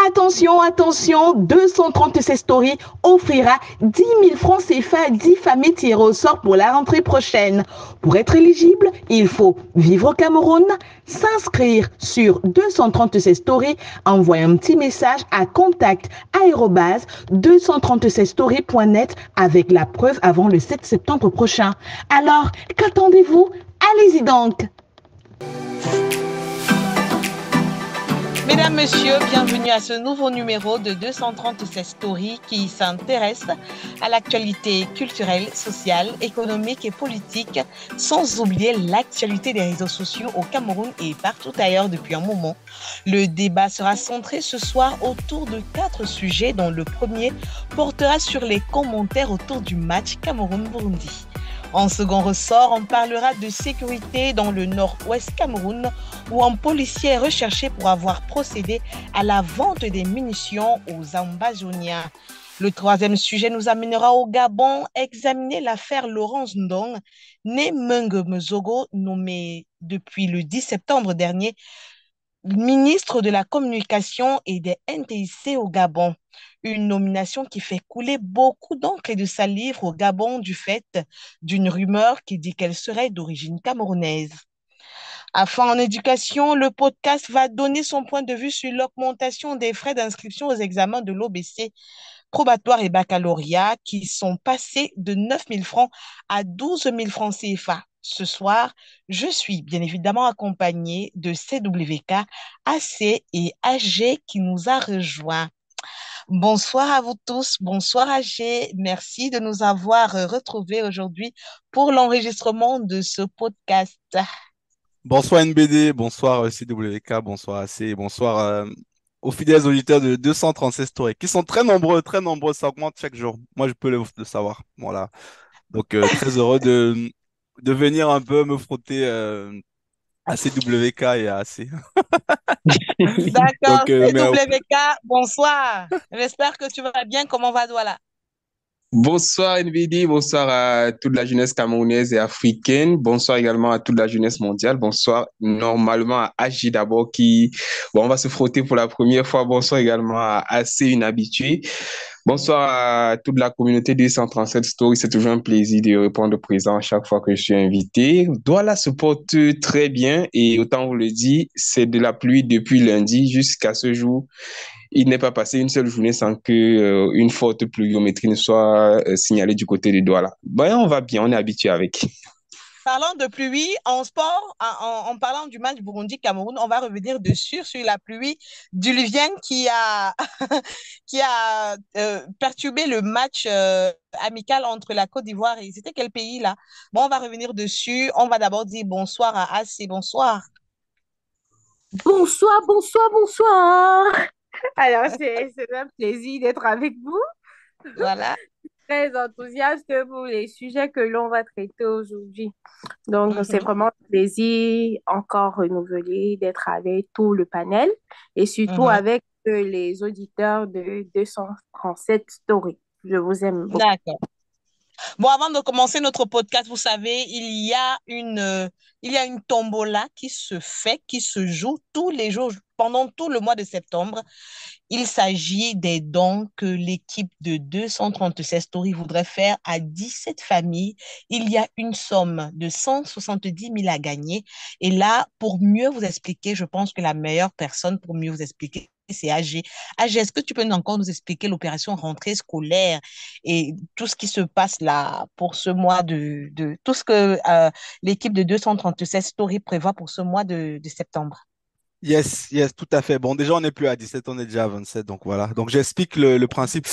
Attention, attention, 236 Stories offrira 10 000 francs CFA à 10 familles tirées au sort pour la rentrée prochaine. Pour être éligible, il faut vivre au Cameroun, s'inscrire sur 236 Stories, envoyer un petit message à contact 236stories.net avec la preuve avant le 7 septembre prochain. Alors, qu'attendez-vous? Allez-y donc! Mesdames, Messieurs, bienvenue à ce nouveau numéro de 236 Stories qui s'intéresse à l'actualité culturelle, sociale, économique et politique, sans oublier l'actualité des réseaux sociaux au Cameroun et partout ailleurs depuis un moment. Le débat sera centré ce soir autour de 4 sujets, dont le premier portera sur les commentaires autour du match Cameroun-Burundi. En second ressort, on parlera de sécurité dans le nord-ouest Cameroun, où un policier est recherché pour avoir procédé à la vente des munitions aux Ambazoniens. Le troisième sujet nous amènera au Gabon, examiner l'affaire Laurence Ndong, né Menge Mezogo, nommé depuis le 10 septembre dernier ministre de la Communication et des NTIC au Gabon. Une nomination qui fait couler beaucoup d'encre et de salive au Gabon du fait d'une rumeur qui dit qu'elle serait d'origine camerounaise. Enfin, en éducation, le podcast va donner son point de vue sur l'augmentation des frais d'inscription aux examens de l'OBC probatoire et baccalauréat qui sont passés de 9 000 francs à 12 000 francs CFA. Ce soir, je suis bien évidemment accompagnée de CWK, AC et AG qui nous a rejoints. Bonsoir à vous tous, bonsoir AG, merci de nous avoir retrouvés aujourd'hui pour l'enregistrement de ce podcast. Bonsoir NBD, bonsoir CWK, bonsoir AC, bonsoir aux fidèles auditeurs de 236 Stories, qui sont très nombreux, ça augmente chaque jour. Moi, je peux le savoir. Voilà. Donc, très heureux de venir un peu me frotter à CWK et à AC. D'accord, Donc, CWK, bonsoir. J'espère que tu vas bien. Comment va Douala? Bonsoir NVD, bonsoir à toute la jeunesse camerounaise et africaine, bonsoir également à toute la jeunesse mondiale, bonsoir normalement à Agi d'abord bon, on va se frotter pour la première fois, bonsoir également à AC, une habituée, bonsoir à toute la communauté des 137 Stories, c'est toujours un plaisir de répondre présent à chaque fois que je suis invité. Douala se porte très bien et autant vous le dit, c'est de la pluie depuis lundi jusqu'à ce jour. Il n'est pas passé une seule journée sans que une forte pluviométrie ne soit signalée du côté de Douala. Ben, on va bien, on est habitué avec. Parlant de pluie, en sport, en parlant du match Burundi-Cameroun, on va revenir dessus sur la pluie diluvienne qui a perturbé le match amical entre la Côte d'Ivoire et c'était quel pays là? Bon, on va revenir dessus. On va d'abord dire bonsoir à AC. Bonsoir. Bonsoir, bonsoir, bonsoir. Alors, c'est un plaisir d'être avec vous. Voilà. Très enthousiaste pour les sujets que l'on va traiter aujourd'hui. Donc, c'est vraiment un plaisir encore renouvelé d'être avec tout le panel et surtout avec les auditeurs de 237 Stories. Je vous aime beaucoup. D'accord. Bon, avant de commencer notre podcast, vous savez, il y a une tombola qui se fait, qui se joue tous les jours pendant tout le mois de septembre. Il s'agit des dons que l'équipe de 236 Stories voudrait faire à 17 familles. Il y a une somme de 170 000 à gagner. Et là, pour mieux vous expliquer, je pense que la meilleure personne pour mieux vous expliquer, c'est AG. AG, est-ce que tu peux encore nous expliquer l'opération rentrée scolaire et tout ce qui se passe là pour ce mois tout ce que l'équipe de 236 Stories prévoit pour ce mois de septembre? Yes, tout à fait. Bon, déjà, on n'est plus à 17, on est déjà à 27, donc voilà. Donc, j'explique le principe.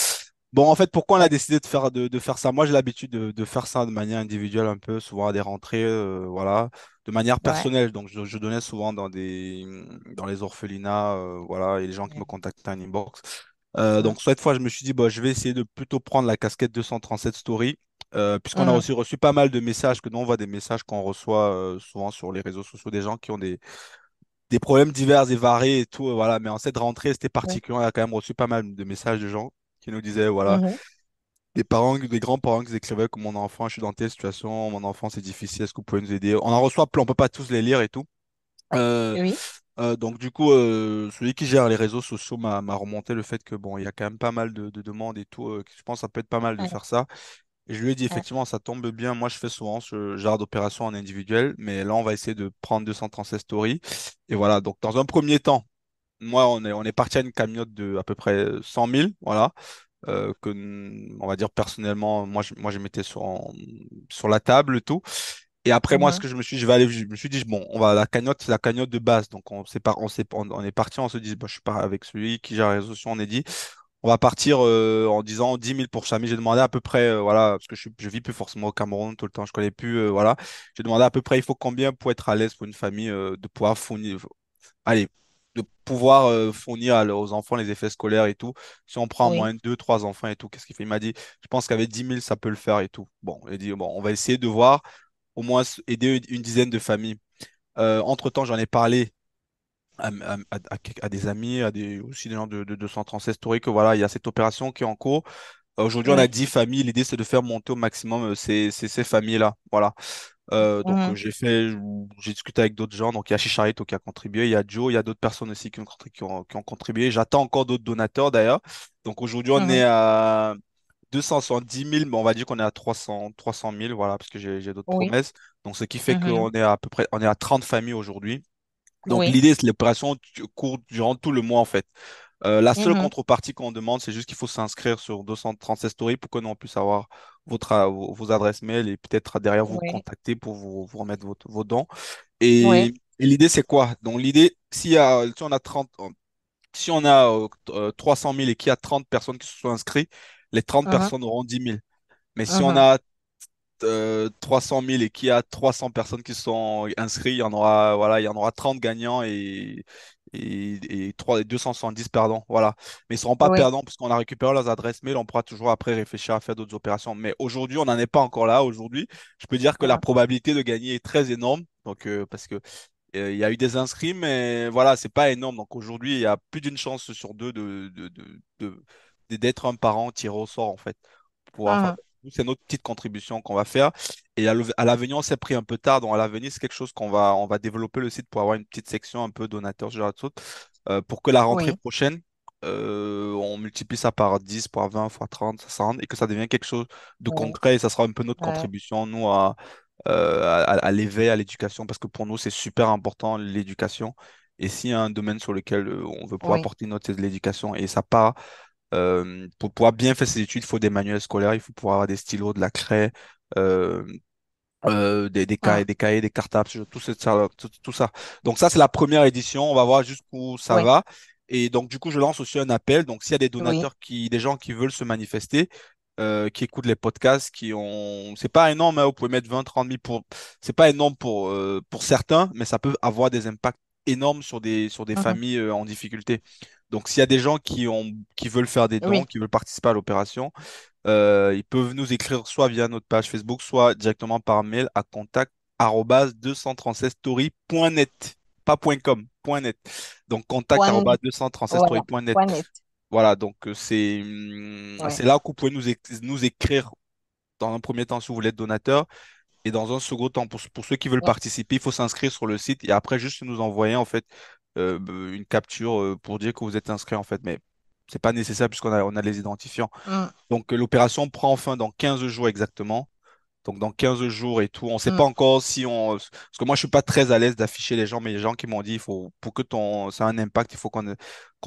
Bon, en fait, pourquoi on a décidé de faire ça? Moi, j'ai l'habitude de faire ça de manière individuelle un peu, souvent à des rentrées, voilà, de manière Ouais. personnelle. Donc, je donnais souvent dans les orphelinats, voilà, et les gens qui me contactaient en inbox. Donc, cette fois, je me suis dit, bah, je vais essayer de plutôt prendre la casquette 237 Story, puisqu'on a aussi reçu pas mal de messages, que nous, on voit des messages qu'on reçoit souvent sur les réseaux sociaux des gens qui ont des problèmes divers et variés et tout, voilà. Mais en cette rentrée, c'était particulier. On a quand même reçu pas mal de messages de gens qui nous disaient, voilà, des parents, des grands-parents qui écrivaient que mon enfant, je suis dans telle situation, mon enfant, c'est difficile, est-ce que vous pouvez nous aider? On en reçoit plein, on peut pas tous les lire et tout. Euh, Oui. Donc du coup, celui qui gère les réseaux sociaux m'a remonté le fait que bon, il y a quand même pas mal de demandes et tout. Je pense que ça peut être pas mal de Ouais, faire ça. Et je lui ai dit ouais, effectivement, ça tombe bien. Moi, je fais souvent ce genre d'opération en individuel, mais là, on va essayer de prendre 236 stories. Et voilà. Donc dans un premier temps, moi, on est parti à une cagnotte de à peu près 100 000, voilà. On va dire personnellement, moi, je mettais sur la table tout. Et après, moi, ce mhm, que je me suis dit, bon, la cagnotte, c'est la cagnotte de base. Donc, on est parti, on se dit, bah, je suis pas avec celui qui gère les réseaux sociaux, on est dit, on va partir en disant 10 000 pour Samy. J'ai demandé à peu près, voilà, parce que je vis plus forcément au Cameroun tout le temps, je connais plus, voilà. J'ai demandé à peu près, il faut combien pour être à l'aise pour une famille de pouvoir fournir, allez, de pouvoir fournir aux enfants les effets scolaires et tout. Si on prend en oui, moyenne deux, trois enfants et tout, qu'est-ce qu'il fait? Il m'a dit, je pense qu'avec 10 000, ça peut le faire et tout. Bon, il a dit, bon, on va essayer de voir au moins aider une dizaine de familles. Entre-temps, j'en ai parlé à des amis, aussi des gens de 236 Story, que voilà, il y a cette opération qui est en cours. Aujourd'hui, on a oui, 10 familles. L'idée, c'est de faire monter au maximum ces familles-là. Voilà. Donc, mhm, j'ai discuté avec d'autres gens. Donc, il y a Chicharito qui a contribué, il y a Joe, il y a d'autres personnes aussi qui ont contribué. J'attends encore d'autres donateurs d'ailleurs. Donc, aujourd'hui, on est mhm, à 270 000, mais on va dire qu'on est à 300 000, voilà, parce que j'ai d'autres oui, promesses. Donc, ce qui fait mhm, qu'on est à peu près, on est à 30 familles aujourd'hui. Donc, oui, l'idée, c'est l'opération court durant tout le mois, en fait. La seule mhm, contrepartie qu'on demande, c'est juste qu'il faut s'inscrire sur 237 Stories pour que nous on puisse avoir vos adresses mail et peut-être derrière vous oui, contacter pour vous remettre vos dons. oui, Et l'idée, c'est quoi? Donc, l'idée, si on a 30, si on a 300 000 et qu'il y a 30 personnes qui se sont inscrites, les 30 mhm, personnes auront 10 000. Mais si on mhm, a 300 000 et qu'il y a 300 personnes qui sont inscrites, il y en aura 30 gagnants et 270 perdants. Voilà. Mais ils ne seront pas oui, perdants parce qu'on a récupéré leurs adresses mail. On pourra toujours après réfléchir à faire d'autres opérations. Mais aujourd'hui, on n'en est pas encore là. Aujourd'hui, je peux dire que la mhm, probabilité de gagner est très énorme. Donc, parce que il y a eu des inscrits, mais voilà, c'est pas énorme. Donc aujourd'hui, il y a plus d'une chance sur deux d'être un parent tiré au sort, en fait. Pour pouvoir faire. mhm, C'est notre petite contribution qu'on va faire. Et à l'avenir, on s'est pris un peu tard. Donc à l'avenir, c'est quelque chose on va développer le site pour avoir une petite section un peu donateur, ce genre de choses, pour que la rentrée oui, prochaine, on multiplie ça par 10, par 20, par 30, 60, et que ça devienne quelque chose de oui, concret. Et ça sera un peu notre ouais, contribution, nous, à l'éveil, à l'éducation, parce que pour nous, c'est super important, l'éducation. Et s'il y a un domaine sur lequel on veut pouvoir oui, porter notre c'est de l'éducation, et ça part, pour pouvoir bien faire ses études, il faut des manuels scolaires, il faut pouvoir avoir des stylos, de la craie, euh, des cahiers, mhm, des cartables, tout ça. Donc ça, c'est la première édition. On va voir jusqu'où ça oui, va. Et donc, du coup, je lance aussi un appel. Donc, s'il y a oui, des gens qui veulent se manifester, qui écoutent les podcasts, c'est pas énorme, hein, vous pouvez mettre 20, 30 000 c'est pas énorme pour certains, mais ça peut avoir des impacts énormes sur des mhm, familles en difficulté. Donc, s'il y a des gens qui veulent faire des dons, oui, qui veulent participer à l'opération, ils peuvent nous écrire soit via notre page Facebook, soit directement par mail à contact@236story.net. Pas .com, .net. Donc point, voilà, contact@236story.net. point net, Voilà, donc ouais, c'est là que vous pouvez nous écrire dans un premier temps si vous voulez être donateur. Et dans un second temps, pour ceux qui veulent oui, participer, il faut s'inscrire sur le site et après juste nous envoyer en fait une capture pour dire que vous êtes inscrit en fait. Mais c'est pas nécessaire puisqu'on a les identifiants. mm, Donc, l'opération prend fin dans 15 jours exactement. Donc, dans 15 jours et tout. On ne sait pas mm, encore si on. Parce que moi, je ne suis pas très à l'aise d'afficher les gens, mais les gens qui m'ont dit, pour que ça ait un impact, il faut qu'on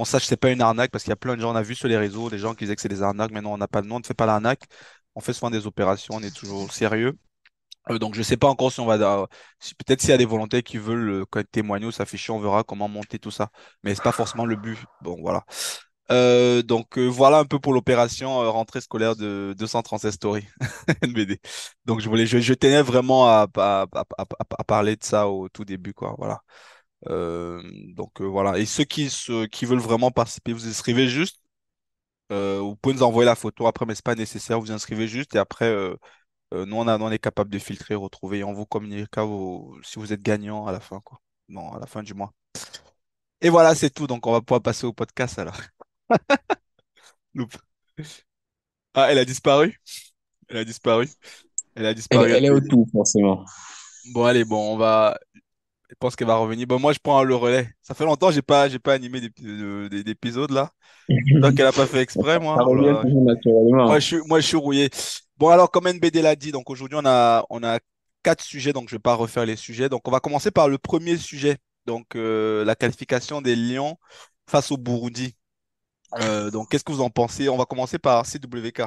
sache que ce n'est pas une arnaque, parce qu'il y a plein de gens, on a vu sur les réseaux, des gens qui disaient que c'est des arnaques. Maintenant, on n'a pas de nom, on ne fait pas l'arnaque. On fait souvent des opérations, on est toujours sérieux. Donc, je ne sais pas encore si on va. Peut-être s'il y a des volontaires qui veulent témoigner ou s'afficher, on verra comment monter tout ça. Mais ce n'est pas forcément le but. Bon, voilà. Donc voilà un peu pour l'opération rentrée scolaire de 236 Story NBD. Donc je tenais vraiment à parler de ça au tout début quoi. Voilà. Donc voilà. Et ceux qui veulent vraiment participer, vous inscrivez juste. Vous pouvez nous envoyer la photo après, mais c'est pas nécessaire. Vous inscrivez juste et après nous on est capable de filtrer, retrouver et on vous communiquera si vous êtes gagnant à la fin quoi. Bon, à la fin du mois. Et voilà, c'est tout. Donc on va pouvoir passer au podcast alors. Loup. Ah, elle a disparu. Elle a disparu. Elle a Elle, disparu, elle est NBD. autour, forcément. Bon, allez, bon, on va. Je pense qu'elle va revenir. Bon, moi, je prends le relais. Ça fait longtemps que j'ai pas animé d'épisodes là. J'espère qu'elle a pas fait exprès, Ça moi. Oh revient là là. toujours naturellement. Moi, je suis rouillé. Bon, alors, comme NBD l'a dit, donc aujourd'hui, on a quatre sujets, donc je vais pas refaire les sujets. Donc, on va commencer par le premier sujet. Donc, la qualification des Lions face au Burundi. Donc, qu'est-ce que vous en pensez? On va commencer par CWK.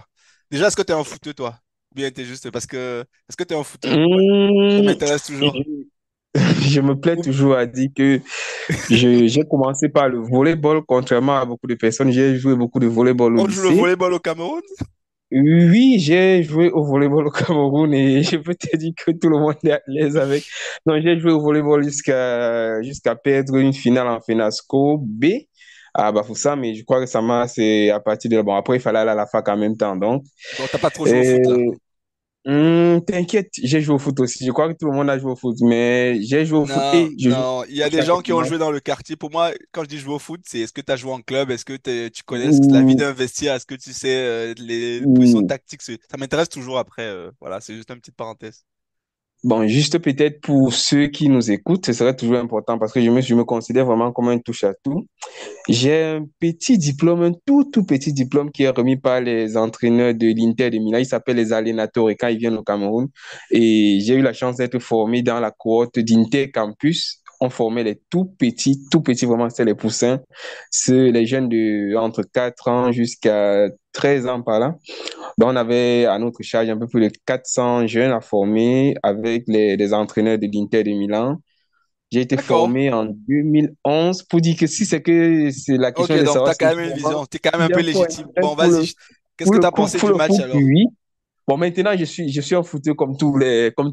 Déjà, est-ce que tu es un footeux, toi? Ou bien t'es juste parce que. Est-ce que tu es un footeux? Ça Hum, m'intéresse toujours. je me plais Ou- toujours à dire que j'ai commencé par le volleyball, contrairement à beaucoup de personnes. J'ai joué beaucoup de volleyball au On joue le lycée. volleyball au Cameroun? Oui, j'ai joué au volleyball au Cameroun et je peux te dire que tout le monde est à l'aise avec. Donc, j'ai joué au volleyball jusqu'à perdre une finale en FENASCO B à Bafoussam, mais je crois que c'est à partir de là. Bon, après, il fallait aller à la fac en même temps. Donc, Donc, t'as pas trop joué au foot, là. euh, t'inquiète, j'ai joué au foot aussi. Je crois que tout le monde a joué au foot, mais j'ai joué au foot Non, et je joue non. Il y a des chaque gens qui ont dimanche. joué dans le quartier. Pour moi, quand je dis jouer au foot, c'est est-ce que tu as joué en club? Est-ce que tu connais la vie d'un vestiaire? Est-ce que tu sais les positions Ou- tactiques? Ça m'intéresse toujours après. Voilà, c'est juste une petite parenthèse. Bon, juste peut-être pour ceux qui nous écoutent, ce serait toujours important parce que je me considère vraiment comme un touche-à-tout. J'ai un petit diplôme, un tout petit diplôme qui est remis par les entraîneurs de l'Inter de Milan. Il s'appelle les Allenators et quand ils viennent au Cameroun. Et j'ai eu la chance d'être formé dans la cohorte d'Inter Campus. On formait les tout petits, vraiment, c'est les poussins. C'est les jeunes de entre 4 ans jusqu'à 13 ans par là. Donc, on avait à notre charge un peu plus de 400 jeunes à former avec les entraîneurs de l'Inter de Milan. J'ai été D'accord. formé en 2011 pour dire que si c'est que c'est la question Ok, de donc tu savoir as si quand je même une suis vision. Tu es quand même un peu bien pour légitime. un Bon, pour vas-y. Qu'est-ce que tu as pensé pour du le match foot, alors? oui. Bon, maintenant, je suis un footeux comme tout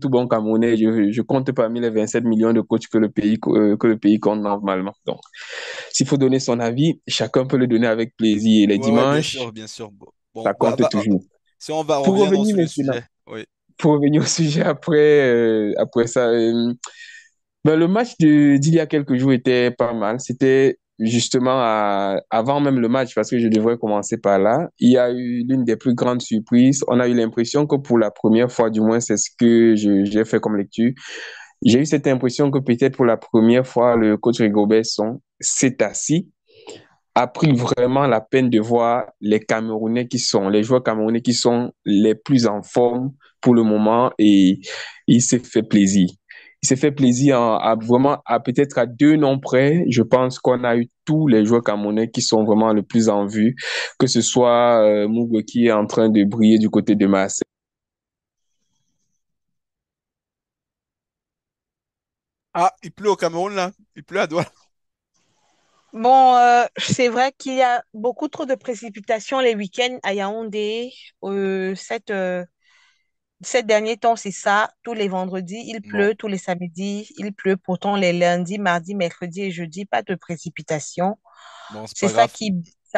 bon Camerounais. Je compte parmi les 27 millions de coachs que le pays compte normalement. Donc, s'il faut donner son avis, chacun peut le donner avec plaisir. Et les Ouais, ouais, dimanches, bien sûr. Bon, ça compte toujours. si on va Pour revenir donc revenir sur le maintenant, sujet. Oui. pour revenir au sujet après ça, ben, le match d'il y a quelques jours était pas mal. C'était justement avant même le match, parce que je devrais commencer par là. Il y a eu l'une des plus grandes surprises. On a eu l'impression que pour la première fois, du moins, c'est ce que j'ai fait comme lecture. J'ai eu cette impression que peut-être pour la première fois, le coach Rigobert s'est assis, a pris vraiment la peine de voir les joueurs camerounais qui sont les plus en forme pour le moment et il s'est fait plaisir. Il s'est fait plaisir vraiment à peut-être à deux noms près. Je pense qu'on a eu tous les joueurs camerounais qui sont vraiment le plus en vue, que ce soit Mugo qui est en train de briller du côté de Marseille. Ah, il pleut au Cameroun là. Il pleut à Douala. Bon, c'est vrai qu'il y a beaucoup trop de précipitations les week-ends à Yaoundé. Ces derniers temps, c'est ça. Tous les vendredis, il Bon, pleut. Tous les samedis, il pleut. Pourtant, les lundis, mardis, mercredis et jeudis, pas de précipitations. bon, c'est C'est pas ça grave. qui,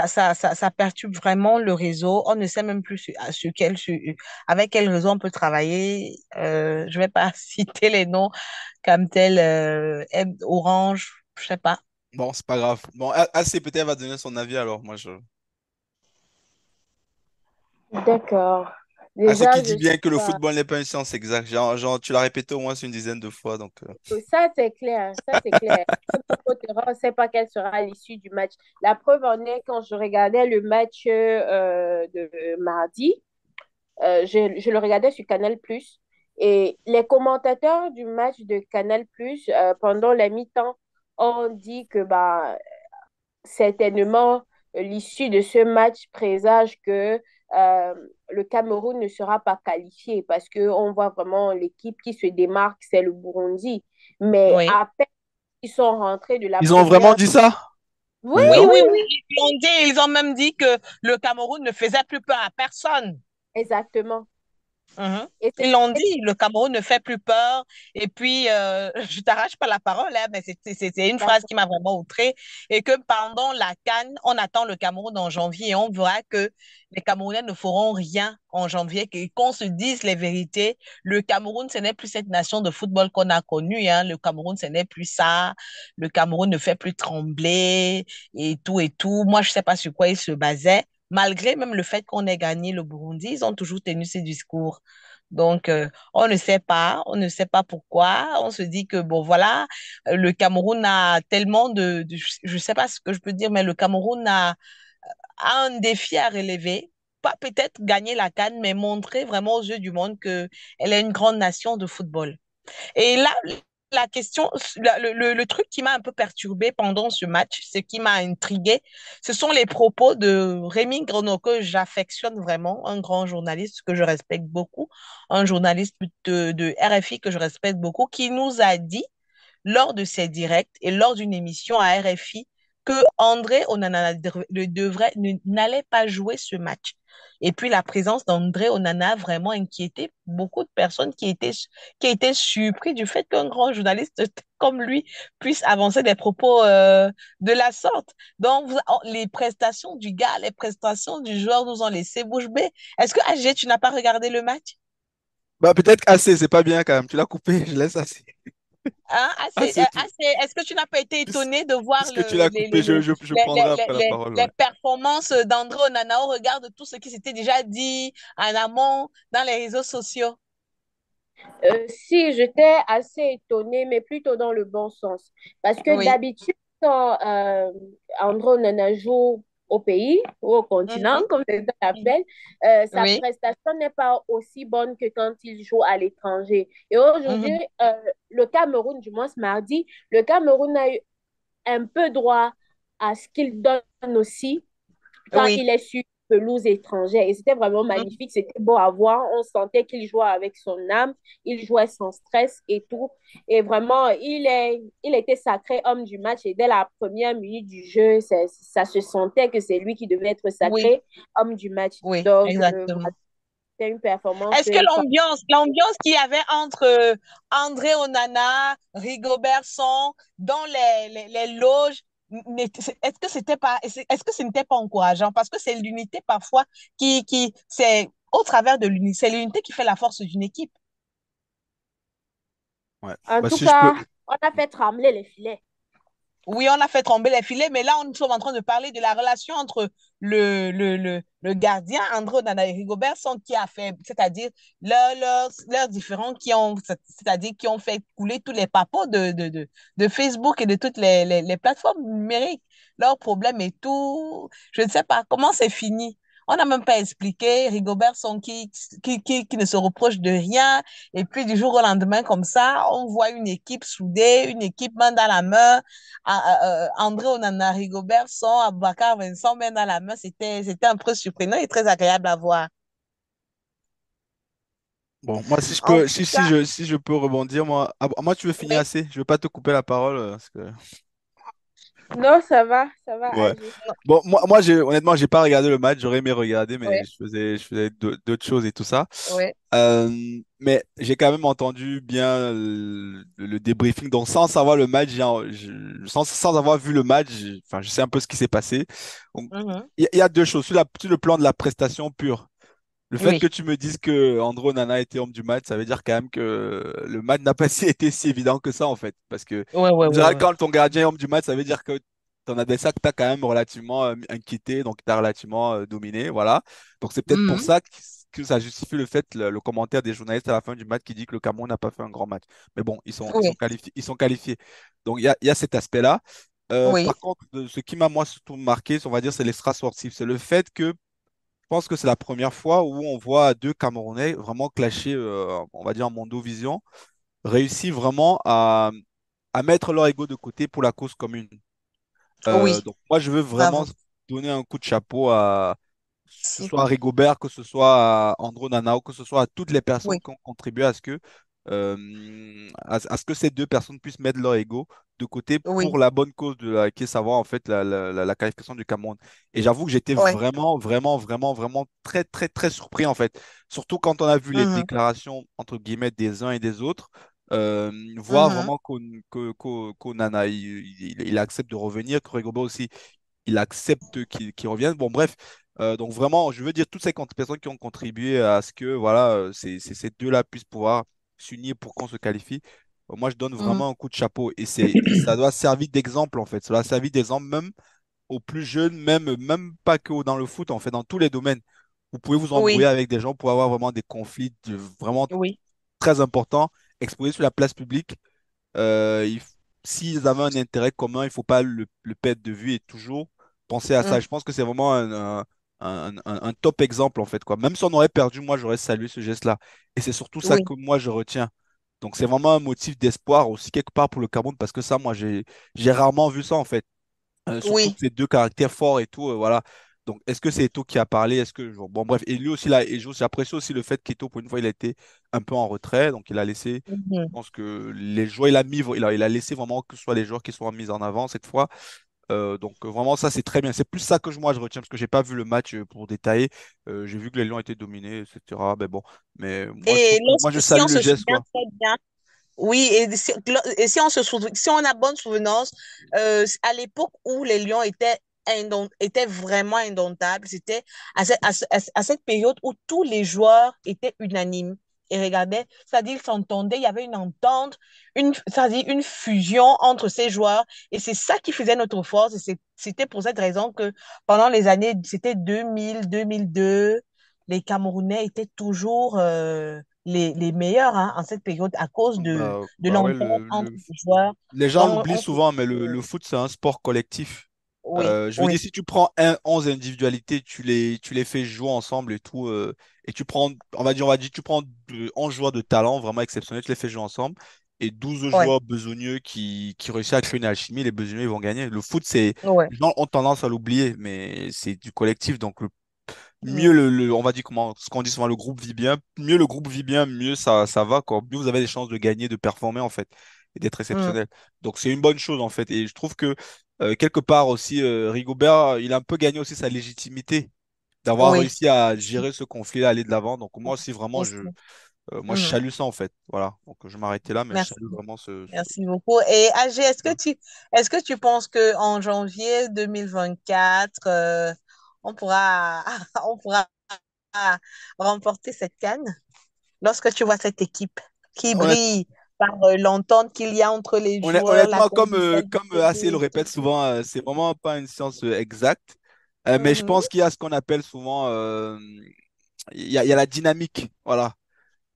ça perturbe vraiment le réseau. On ne sait même plus avec quel réseau on peut travailler. Je vais pas citer les noms comme tel Orange, je sais pas. Bon, c'est pas grave. Bon, AC peut-être va donner son avis alors. Moi, je. D'accord. AC qui Déjà, dit je bien suis que le pas. football n'est pas une science exacte. Tu l'as répété au moins une dizaine de fois. Donc, Ça, c'est clair. Ça, c'est clair. On ne sait pas quelle sera l'issue du match. La preuve en est quand je regardais le match de mardi, je le regardais sur Canal+. Et les commentateurs du match de Canal+, pendant la mi-temps, ont dit que bah, certainement, l'issue de ce match présage que le Cameroun ne sera pas qualifié parce qu'on voit vraiment l'équipe qui se démarque, c'est le Burundi. Mais Oui. à peine ils sont rentrés de la ils ont vraiment première. dit ça? Oui, Oui, Non. oui, oui. Ils l'ont dit, ils ont même dit que le Cameroun ne faisait plus peur à personne. exactement. Mhm. Et Ils c'est l'ont dit, le Cameroun ne fait plus peur. Et puis, je t'arrache pas la parole, hein, mais c'est une phrase d'accord. qui m'a vraiment outrée. Et que pendant la CAN, on attend le Cameroun en janvier et on verra que les Camerounais ne feront rien en janvier, qu'on se dise les vérités. Le Cameroun, ce n'est plus cette nation de football qu'on a connue, hein. Le Cameroun, ce n'est plus ça. Le Cameroun ne fait plus trembler et tout et tout. Moi, je sais pas sur quoi ils se basaient. Malgré même le fait qu'on ait gagné le Burundi, ils ont toujours tenu ce discours. Donc, on ne sait pas pourquoi. On se dit que, bon, voilà, le Cameroun a tellement je ne sais pas ce que je peux dire, mais le Cameroun a un défi à relever. Pas peut-être gagner la CAN, mais montrer vraiment aux yeux du monde qu'elle est une grande nation de football. Et là, la question, le truc qui m'a un peu perturbée pendant ce match, ce qui m'a intriguée, ce sont les propos de Rémi Grenou, que j'affectionne vraiment, un grand journaliste que je respecte beaucoup, un journaliste de RFI que je respecte beaucoup, qui nous a dit lors de ses directs et lors d'une émission à RFI que André Onana n'allait pas jouer ce match. Et puis la présence d'André Onana a vraiment inquiété beaucoup de personnes qui étaient surpris du fait qu'un grand journaliste comme lui puisse avancer des propos de la sorte. Donc, les prestations du gars, les prestations du joueur nous ont laissé bouche bée. Est-ce que AG, tu n'as pas regardé le match? Bah, peut-être assez, c'est pas bien quand même. Tu l'as coupé, je laisse assez. Hein, Assez tout. est-ce que tu n'as pas été étonné de voir Puisque tu l'as coupé, je prendrai après la parole. les Ouais. performances d'André Onana au regard de tout ce qui s'était déjà dit en amont dans les réseaux sociaux? Si, j'étais assez étonnée, mais plutôt dans le bon sens. Parce que Oui. d'habitude, quand Andro Nana joue au pays ou au continent, Mhm. comme les gens l'appellent, sa Oui. prestation n'est pas aussi bonne que quand il joue à l'étranger. Et aujourd'hui, Mhm. le Cameroun, du moins ce mardi, le Cameroun a eu un peu droit à ce qu'il donne aussi quand Oui. il est sur pelouse étrangère. Et c'était vraiment Mhm. magnifique, c'était beau à voir. On sentait qu'il jouait avec son âme, il jouait sans stress et tout. Et vraiment, il était sacré homme du match. Et dès la première minute du jeu, ça se sentait que c'est lui qui devait être Oui. sacré homme du match. Oui, Donc, exactement. c'était une performance. Est-ce que l'ambiance qu'il y avait entre André Onana, Rigobert Song, dans les loges, est-ce que c'était pas, est-ce que ce n'était pas encourageant? Parce que c'est l'unité parfois c'est au travers de l'unité, c'est l'unité qui fait la force d'une équipe. Ouais. En Bah, tout si je peux. cas, on a fait trembler les filets. Oui, on a fait tomber les filets, mais là, nous sommes en train de parler de la relation entre le gardien, André Onana et Rigobert Song, qui a fait, c'est-à-dire leurs différents c'est-à-dire qui ont fait couler tous les papos de Facebook et de toutes les plateformes numériques. Leur problème et tout, je ne sais pas comment c'est fini. On n'a même pas expliqué. Rigobert Song qui ne se reproche de rien. Et puis, du jour au lendemain, comme ça, on voit une équipe soudée, une équipe main dans la main. André Onana, Rigobert Song, Aboubacar Vincent main dans la main. C'était un peu surprenant et très agréable à voir. Bon, moi, si je En peux, tout cas, si je peux rebondir, moi, moi, tu veux finir oui. assez? Je veux pas te couper la parole, parce que. Non, ça va, Ouais. Agi. Bon, honnêtement, j'ai pas regardé le match. J'aurais aimé regarder, mais Oui, je faisais d'autres choses et tout ça. oui, Euh, mais j'ai quand même entendu bien le débriefing. Donc, sans savoir le match, sans avoir vu le match, enfin, je sais un peu ce qui s'est passé. Donc, mhm, il y a deux choses. Sur le plan de la prestation pure, le fait que oui, tu me dises que Andro Nana était homme du match, ça veut dire quand même que le match n'a pas été si évident que ça, en fait. Parce que, ouais, ouais, en ouais, général, ouais. quand ton gardien est homme du match, ça veut dire que ton adversaire que tu as quand même relativement inquiété, donc tu as relativement dominé. Voilà. Donc, c'est peut-être pour Mhm, ça que ça justifie le fait, le commentaire des journalistes à la fin du match qui dit que le Cameroun n'a pas fait un grand match. Mais bon, ils sont oui, qualifiés. Ils sont qualifiés. Donc, il y a cet aspect-là. oui, Par contre, ce qui m'a, moi, surtout marqué, on va dire, c'est l'extra sportif. C'est le fait que je pense que c'est la première fois où on voit deux Camerounais vraiment clasher, on va dire en Mondovision, réussir vraiment à mettre leur ego de côté pour la cause commune. oui, Donc moi, je veux vraiment bravo. donner un coup de chapeau que ce soit à Rigobert, que ce soit à Andro Nanao, que ce soit à toutes les personnes Oui, qui ont contribué à ce que, à ce que ces deux personnes puissent mettre leur ego de côté oui, pour la bonne cause qui est savoir en fait la qualification du Cameroun. Et j'avoue que j'étais oui, vraiment, vraiment, vraiment, vraiment très, très, très surpris en fait. Surtout quand on a vu les mhm, déclarations entre guillemets des uns et des autres. Voir mhm, vraiment qu'Onana il accepte de revenir, que Rigobert aussi il accepte qu'il revienne. Bon, bref, donc vraiment, je veux dire toutes ces personnes qui ont contribué à ce que voilà, ces deux-là puissent pouvoir s'unir pour qu'on se qualifie. Moi, je donne mhm. vraiment un coup de chapeau et ça doit servir d'exemple en fait. Ça doit servir d'exemple même aux plus jeunes, même pas que dans le foot, en fait, dans tous les domaines. vous pouvez vous embrouiller Oui, avec des gens pour avoir vraiment des conflits vraiment oui. très importants, exposés sur la place publique. S'ils avaient un intérêt commun, il ne faut pas le perdre de vue et toujours penser à ça. Mm, Je pense que c'est vraiment un top exemple, en fait, quoi. Même si on aurait perdu, moi, j'aurais salué ce geste-là. Et c'est surtout ça oui, que moi, je retiens. Donc, c'est vraiment un motif d'espoir aussi, quelque part, pour le Cameroun, parce que ça, moi, j'ai rarement vu ça, en fait. Surtout que oui. ces deux caractères forts et tout, voilà. Donc, est-ce que c'est Eto'o qui a parlé? Est-ce que, bon, bref, et lui aussi, là, et j'apprécie aussi le fait qu'Eto'o, pour une fois, il a été un peu en retrait. Donc, il a laissé, je Mhm, pense que les joueurs, il a laissé vraiment que ce soit les joueurs qui soient mis en avant cette fois. Donc, vraiment, ça, c'est très bien. C'est plus ça que moi, je retiens, parce que j'ai pas vu le match pour détailler. J'ai vu que les Lions étaient dominés, etc. Mais bon, mais moi, je trouve Et que, moi, je si salue on le se geste, souvient quoi. très bien, oui, et si si on a bonne souvenance, à l'époque où les Lions étaient vraiment indomptables, c'était à cette période où tous les joueurs étaient unanimes et regardaient, c'est-à-dire ils s'entendaient, il y avait une entente, c'est-à-dire une fusion entre ces joueurs, et c'est ça qui faisait notre force, et c'était pour cette raison que pendant les années, c'était 2000, 2002, les Camerounais étaient toujours les meilleurs hein, en cette période à cause de Bah ouais, l'entente entre les joueurs. les gens Donc, l'oublient souvent, mais le foot, c'est un sport collectif. oui, Je veux dire, oui, si tu prends 11 individualités, tu les fais jouer ensemble et tout, et tu prends, on va dire, tu prends 11 joueurs de talent vraiment exceptionnels, tu les fais jouer ensemble, et 12 oui, joueurs besogneux qui réussissent à créer une alchimie, les besogneux, ils vont gagner. Le foot, oui. les gens ont tendance à l'oublier, mais c'est du collectif, donc mieux Mm, on va dire ce qu'on dit souvent, le groupe vit bien, mieux le groupe vit bien, mieux ça va, quoi. Mieux vous avez des chances de gagner, de performer, en fait, et d'être mm, exceptionnel. Donc, c'est une bonne chose, en fait. Et je trouve que, quelque part aussi, Rigobert, il a un peu gagné aussi sa légitimité d'avoir oui, réussi à gérer ce conflit, à aller de l'avant. Donc, moi aussi, vraiment, aussi. moi, je Mm, salue ça, en fait. Voilà. Donc, je m'arrêtais là, mais je merci, salue vraiment merci beaucoup. Et AG, ce- est-ce que tu penses que en janvier 2024, on pourra, on pourra remporter cette CAN lorsque tu vois cette équipe qui brille par l'entente qu'il y a entre les joueurs, la Honnêtement, comme, convivialité. AC le répète souvent, c'est vraiment pas une science exacte. Mais je Mhm, pense qu'il y a ce qu'on appelle souvent, il y a la dynamique. Voilà.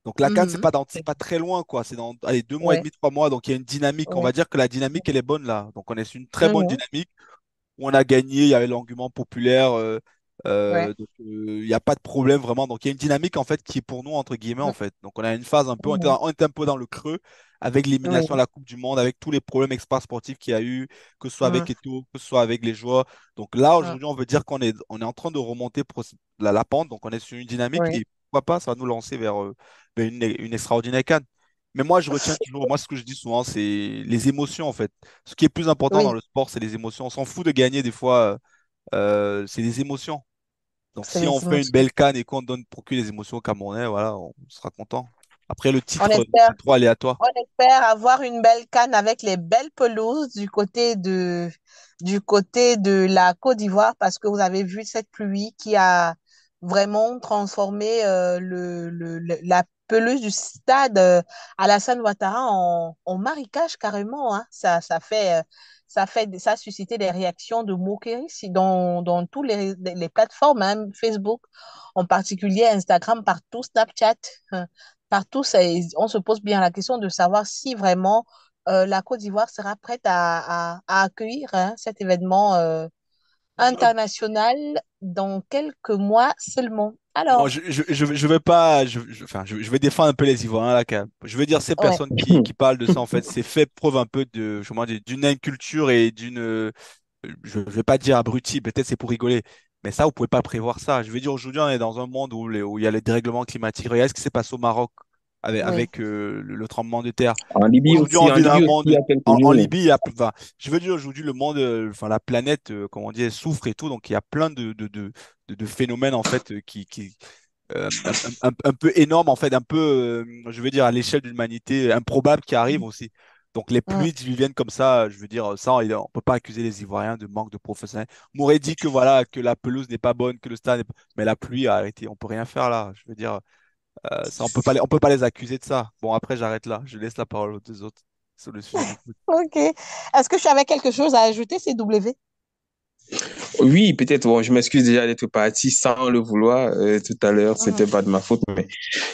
Donc la CAN, mhm. c'est pas très loin, quoi. C'est dans allez, 2 mois et Ouais, demi, 3 mois. Donc il y a une dynamique. On va ouais. dire que la dynamique, elle est bonne là. Donc on est sur une très bonne Mhm, dynamique où on a gagné, il y avait l'engouement populaire, ouais. donc il n'y a pas de problème vraiment. Donc il y a une dynamique en fait qui est pour nous, entre guillemets, en fait. Donc on a une phase un peu, Mhm, on était un peu dans le creux avec l'élimination oui. à la Coupe du Monde, avec tous les problèmes extra-sportifs qu'il y a eu, que ce soit avec Mhm, Eto'o, que ce soit avec les joueurs. Donc là, mhm, aujourd'hui, on veut dire qu'on est en train de remonter la pente, donc on est sur une dynamique oui. et pourquoi pas, ça va nous lancer vers une extraordinaire CAN. Mais moi, je retiens toujours, moi, ce que je dis souvent, c'est les émotions, en fait. Ce qui est plus important dans Oui, le sport, c'est les émotions. On s'en fout de gagner des fois, c'est des émotions. Donc c'est si on les fait une émotions. belle canne et qu'on donne procure les émotions aux Camerounais, voilà, on sera content. Après le On titre, espère, c'est trop aléatoire. on espère avoir une belle CAN avec les belles pelouses du côté de la Côte d'Ivoire parce que vous avez vu cette pluie qui a vraiment transformé la pelouse du stade Alassane Ouattara en marécage carrément, hein. Ça a suscité des réactions de moquerie dans toutes les plateformes, hein, Facebook en particulier, Instagram, partout, Snapchat. Partout, on se pose bien la question de savoir si vraiment la Côte d'Ivoire sera prête à accueillir hein, cet événement international dans quelques mois seulement. Non, Alors, je vais pas, enfin, je vais défendre un peu les Ivoiriens là, quand même. Je veux dire, ces ouais, personnes qui parlent de ça, en fait, c'est fait preuve un peu d'une inculture et je vais pas dire abruti, peut-être c'est pour rigoler, mais ça, vous pouvez pas prévoir ça. Je veux dire, aujourd'hui, on est dans un monde où il y a les dérèglements climatiques. Regardez ce qui s'est passé au Maroc oui. avec le tremblement de terre. Aujourd'hui, En on vit dans un Libye aussi, il monde, y a quelques en jours. Libye, enfin, je veux dire, aujourd'hui, le monde, enfin, la planète, comment on dit, elle souffre et tout, donc il y a plein de phénomènes, en fait, un peu énormes, en fait, un peu, je veux dire, à l'échelle de l'humanité, improbables qui arrivent aussi. Donc les Mm. pluies diluviennes comme ça, je veux dire, ça, on ne peut pas accuser les Ivoiriens de manque de professionnels. On m'aurait dit que voilà, que la pelouse n'est pas bonne, que le stade n'est pas... Mais la pluie a arrêté, on peut rien faire là. Je veux dire, ça, on peut pas les accuser de ça. Bon, après, j'arrête là. Je laisse la parole aux deux autres sur le sujet du foot. OK. Est-ce que tu avais quelque chose à ajouter, CW? Oui, peut-être. Bon, je m'excuse déjà d'être parti sans le vouloir tout à l'heure. C'était pas de ma faute, mais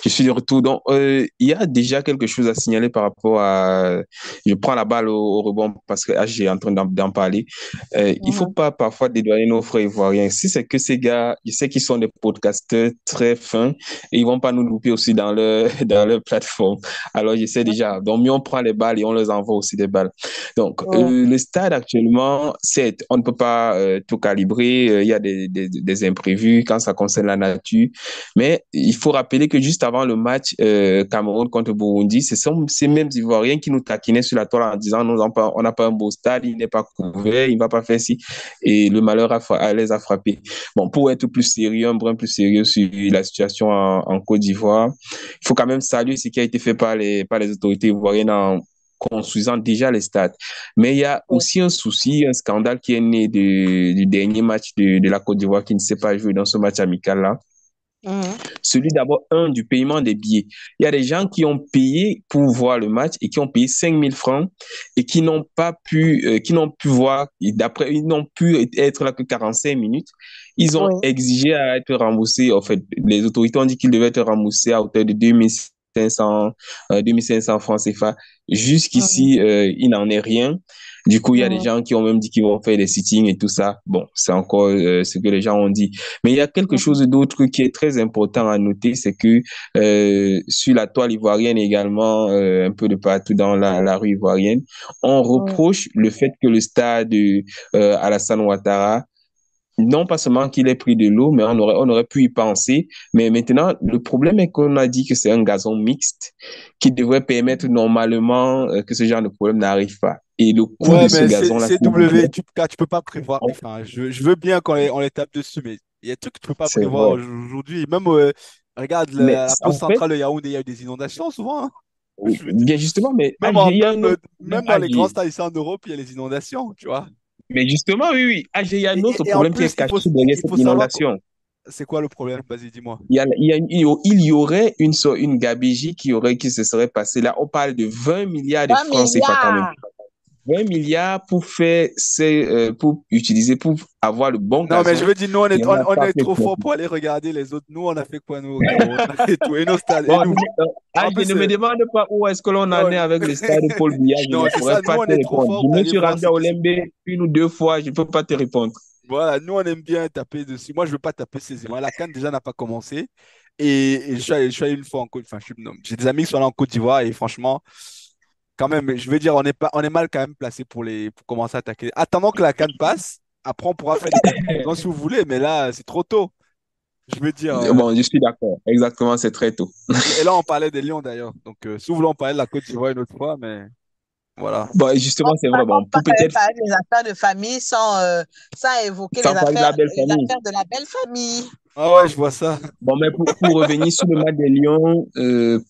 je suis de retour. Donc, il y a déjà quelque chose à signaler par rapport à. Je prends la balle au rebond parce que j'ai en train d'en parler. Il faut pas parfois dédouaner nos frères ivoiriens. Si c'est que ces gars, je sais qu'ils sont des podcasteurs très fins et ils vont pas nous louper aussi dans leur dans leur plateforme. Alors, je sais déjà. Donc, mieux on prend les balles et on leur envoie aussi des balles. Donc, le stade actuellement, c'est, on ne peut pas tout calibrer. Il y a des imprévus quand ça concerne la nature. Mais il faut rappeler que juste avant le match Cameroun contre Burundi, ce sont ces mêmes Ivoiriens qui nous taquinaient sur la toile en disant on n'a pas un beau stade, il n'est pas couvert, il ne va pas faire ci. Et le malheur les a frappés. Bon, pour être plus sérieux, un brin plus sérieux sur la situation en Côte d'Ivoire, il faut quand même saluer ce qui a été fait par les autorités ivoiriennes en construisant déjà les stades. Mais il y a aussi un souci, un scandale qui est né du dernier match de la Côte d'Ivoire qui ne s'est pas joué dans ce match amical-là. Celui d'abord, du paiement des billets. Il y a des gens qui ont payé pour voir le match et qui ont payé 5 000 francs et qui n'ont pu voir, d'après, ils n'ont pu être là que 45 minutes. Ils ont exigé à être remboursés. En fait, les autorités ont dit qu'ils devaient être remboursés à hauteur de 2500 francs CFA. Jusqu'ici, il n'en est rien. Du coup, il y a des gens qui ont même dit qu'ils vont faire des sittings et tout ça. Bon, c'est encore ce que les gens ont dit. Mais il y a quelque chose d'autre qui est très important à noter, c'est que sur la toile ivoirienne également, un peu de partout dans la rue ivoirienne, on reproche le fait que le stade Alassane Ouattara, non pas seulement qu'il ait pris de l'eau, mais on aurait pu y penser. Mais maintenant, le problème est qu'on a dit que c'est un gazon mixte qui devrait permettre normalement que ce genre de problème n'arrive pas. Et le coût de ce mais gazon-là, CW, tu peux pas prévoir. Enfin, je veux bien on les tape dessus, mais il y a des trucs que tu peux pas c'est prévoir vrai. aujourd'hui. Même, regarde, Mais la pause en fait, centrale de Yaoundé, il y a eu des inondations souvent, hein. Je veux dire, bien justement, mais même, il y a un autre problème, même dans les grands stades ici en Europe, il y a les inondations, tu vois. Mais justement, oui, oui. Il y a un autre Et en problème qui est plus, caché derrière il cette faut savoir inondation. c'est quoi le problème? Vas-y, dis-moi. Il y aurait une gabegie qui se serait passée là. On parle de 20 milliards de 20 francs CFA quand même. milliards. 20 milliards pour utiliser, pour avoir le bon Non, mais je gazon. veux dire, nous, Et on n'a on pas est fait trop pour. fort pour aller regarder les autres. Nous, on a fait quoi, nous, au Cameroun? Et tout, et nos stades, et Bon, nous. En je plus, ne me demande pas où est-ce que l'on en non, est avec le stade de Paul Biya. Je non, ne c'est pourrais ça, nous, pas on te est trop répondre. fort Je pour me aller suis voir rendu ce à qui se... Olembe une ou deux fois. Je ne peux pas te répondre. Voilà, nous, on aime bien taper dessus. Moi, je veux pas taper ces images. La CAN, déjà, n'a pas commencé. Et je suis allé une fois en Côte... Enfin, non, j'ai des amis qui sont allés en Côte d'Ivoire et franchement, quand même, je veux dire, on est mal quand même placé pour commencer à attaquer. Attendons que la CAN passe. Après, on pourra faire des conclusions si vous voulez, mais là, c'est trop tôt. Je veux dire, Bon, je suis d'accord. Exactement, c'est très tôt. et là, on parlait des Lions d'ailleurs. Donc, si vous voulez, on parlait de la Côte d'Ivoire une autre fois, mais voilà. Bon, justement, c'est vrai. Bon, pour peut-être, Parler des affaires de famille sans évoquer sans parler de la belle les famille. affaires de la belle famille. Ah ouais, je vois ça. Bon, mais pour revenir sur le match des Lions,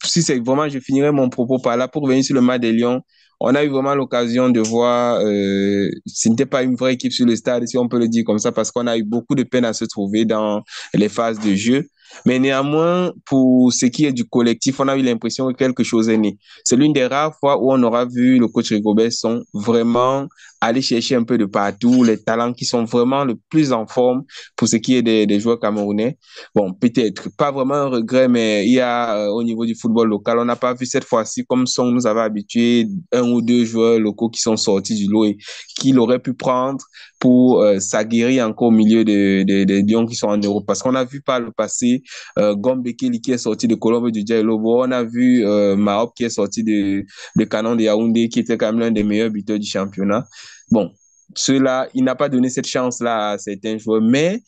si c'est vraiment, je finirai mon propos par là. Pour revenir sur le match des Lions, on a eu vraiment l'occasion de voir, ce n'était pas une vraie équipe sur le stade, si on peut le dire comme ça, parce qu'on a eu beaucoup de peine à se trouver dans les phases de jeu. Mais néanmoins, pour ce qui est du collectif, on a eu l'impression que quelque chose est né. C'est l'une des rares fois où on aura vu le coach Rigobert Song vraiment aller chercher un peu de partout les talents qui sont vraiment le plus en forme pour ce qui est des joueurs camerounais. Bon, peut-être pas vraiment un regret, mais il y a au niveau du football local, on n'a pas vu cette fois-ci, comme Song nous avait habitué, un ou deux joueurs locaux qui sont sortis du lot et qu'il aurait pu prendre pour s'aguerrir encore au milieu des Lions qui sont en Europe. Parce qu'on a vu par le passé Gombe Kelly qui est sorti de Colombe du Lobo, on a vu Maop qui est sorti de Canon de Yaoundé, qui était quand même l'un des meilleurs buteurs du championnat. Bon, ceux-là, il n'a pas donné cette chance-là à certains joueurs, mais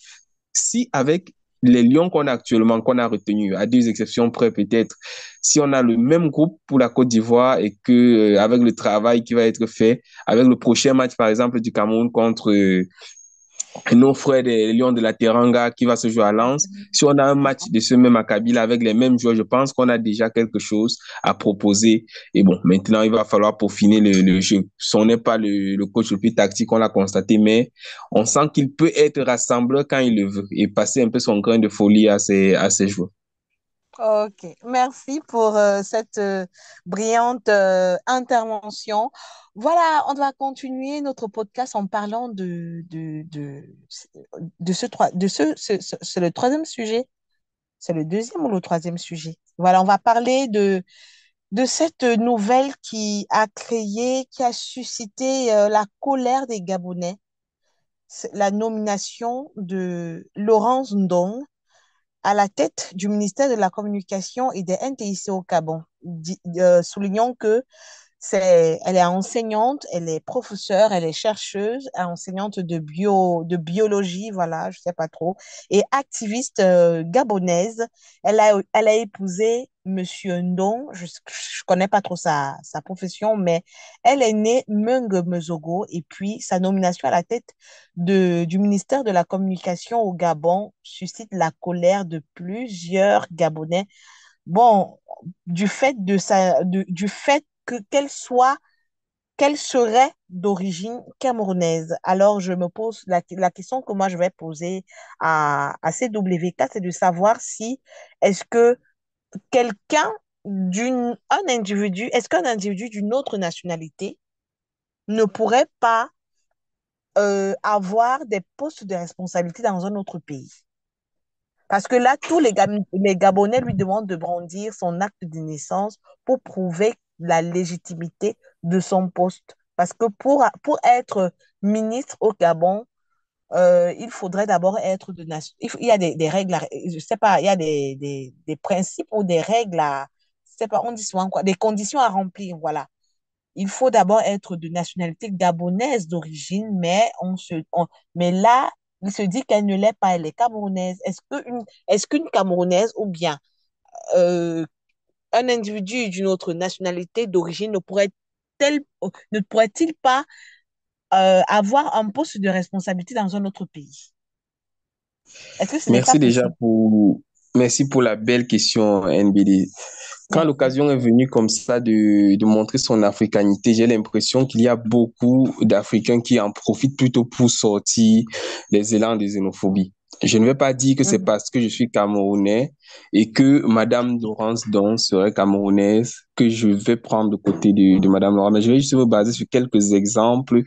si avec les Lions qu'on a actuellement, qu'on a retenus, à deux exceptions près peut-être, si on a le même groupe pour la Côte d'Ivoire et que avec le travail qui va être fait, avec le prochain match par exemple du Cameroun contre nos frères des Lions de la Teranga qui va se jouer à Lens, si on a un match de ce même acabit avec les mêmes joueurs, je pense qu'on a déjà quelque chose à proposer. Et bon, maintenant, il va falloir peaufiner le jeu. Ce n'est pas le coach le plus tactique, on l'a constaté, mais on sent qu'il peut être rassembleur quand il le veut et passer un peu son grain de folie à ses joueurs. Ok, merci pour cette brillante intervention. Voilà, on va continuer notre podcast en parlant de c'est le troisième sujet. C'est le deuxième ou le troisième sujet? Voilà, on va parler de cette nouvelle qui a créé, qui a suscité la colère des Gabonais. C'est la nomination de Laurence Ndong à la tête du ministère de la Communication et des NTIC au Gabon. Soulignons que elle est enseignante, elle est professeure, elle est chercheuse, enseignante de biologie, voilà, je sais pas trop, et activiste gabonaise. Elle a épousé Monsieur Ndong, je connais pas trop sa profession, mais elle est née Mung Mezogo, et puis sa nomination à la tête du ministère de la Communication au Gabon suscite la colère de plusieurs Gabonais. Bon, du fait que qu'elle serait d'origine camerounaise. Alors, je me pose la question que moi je vais poser à CWK, c'est de savoir si est-ce que quelqu'un est-ce qu'un individu d'une autre nationalité ne pourrait pas avoir des postes de responsabilité dans un autre pays? Parce que là, les Gabonais lui demandent de brandir son acte de naissance pour prouver la légitimité de son poste. Parce que pour être ministre au Gabon, il faudrait d'abord être de nation. Il y a des règles, je sais pas, il y a des principes ou des règles je sais pas, on dit souvent quoi, des conditions à remplir, voilà. Il faut d'abord être de nationalité gabonaise d'origine, mais là, il se dit qu'elle ne l'est pas, elle est camerounaise. Est-ce qu'une Camerounaise ou bien euh, un individu d'une autre nationalité d'origine ne pourrait-il pas avoir un poste de responsabilité dans un autre pays? Est-ce que ce n'est pas Merci déjà possible? merci pour la belle question, NBD. Quand Merci. l'occasion est venue comme ça de montrer son africanité, j'ai l'impression qu'il y a beaucoup d'Africains qui en profitent plutôt pour sortir les élans de xénophobie. Je ne vais pas dire que c'est Mhm. parce que je suis camerounais et que Madame Laurence Don serait camerounaise que je vais prendre le côté de Madame Laurence. Mais je vais juste me baser sur quelques exemples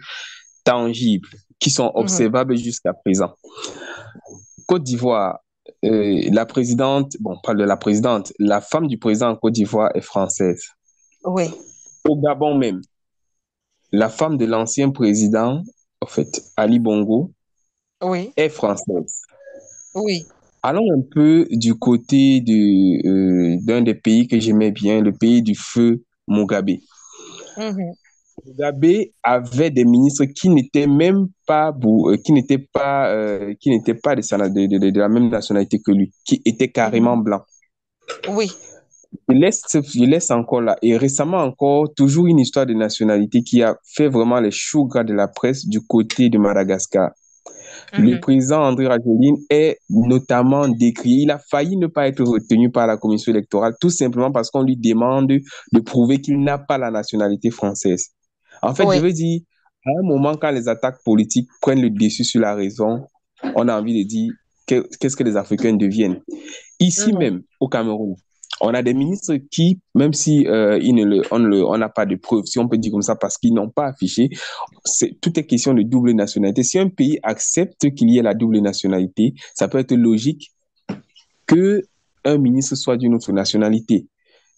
tangibles qui sont Mhm. observables jusqu'à présent. Côte d'Ivoire, la présidente, bon, pas de la présidente, la femme du président en Côte d'Ivoire est française. Oui, Au Gabon même, la femme de l'ancien président, en fait, Ali Bongo, oui, est française. oui. Allons un peu du côté d'un des pays que j'aimais bien, le pays du feu Mugabe. Mhm. Mugabe avait des ministres qui n'étaient même pas, qui n'étaient pas de la même nationalité que lui, qui étaient carrément Mhm. blancs. Oui. Je laisse encore là. Et récemment encore, toujours une histoire de nationalité qui a fait vraiment les choux gras de la presse du côté de Madagascar. Le Mhm. président André Rajoelina est notamment décrié. Il a failli ne pas être retenu par la commission électorale, tout simplement parce qu'on lui demande de prouver qu'il n'a pas la nationalité française. En fait, je Oui. veux dire, à un moment, quand les attaques politiques prennent le dessus sur la raison, on a envie de dire qu'est-ce que les Africains deviennent. Ici Mhm. même, au Cameroun, on a des ministres qui, même si on n'a pas de preuves, si on peut dire comme ça, parce qu'ils n'ont pas affiché, tout est question de double nationalité. Si un pays accepte qu'il y ait la double nationalité, ça peut être logique que un ministre soit d'une autre nationalité.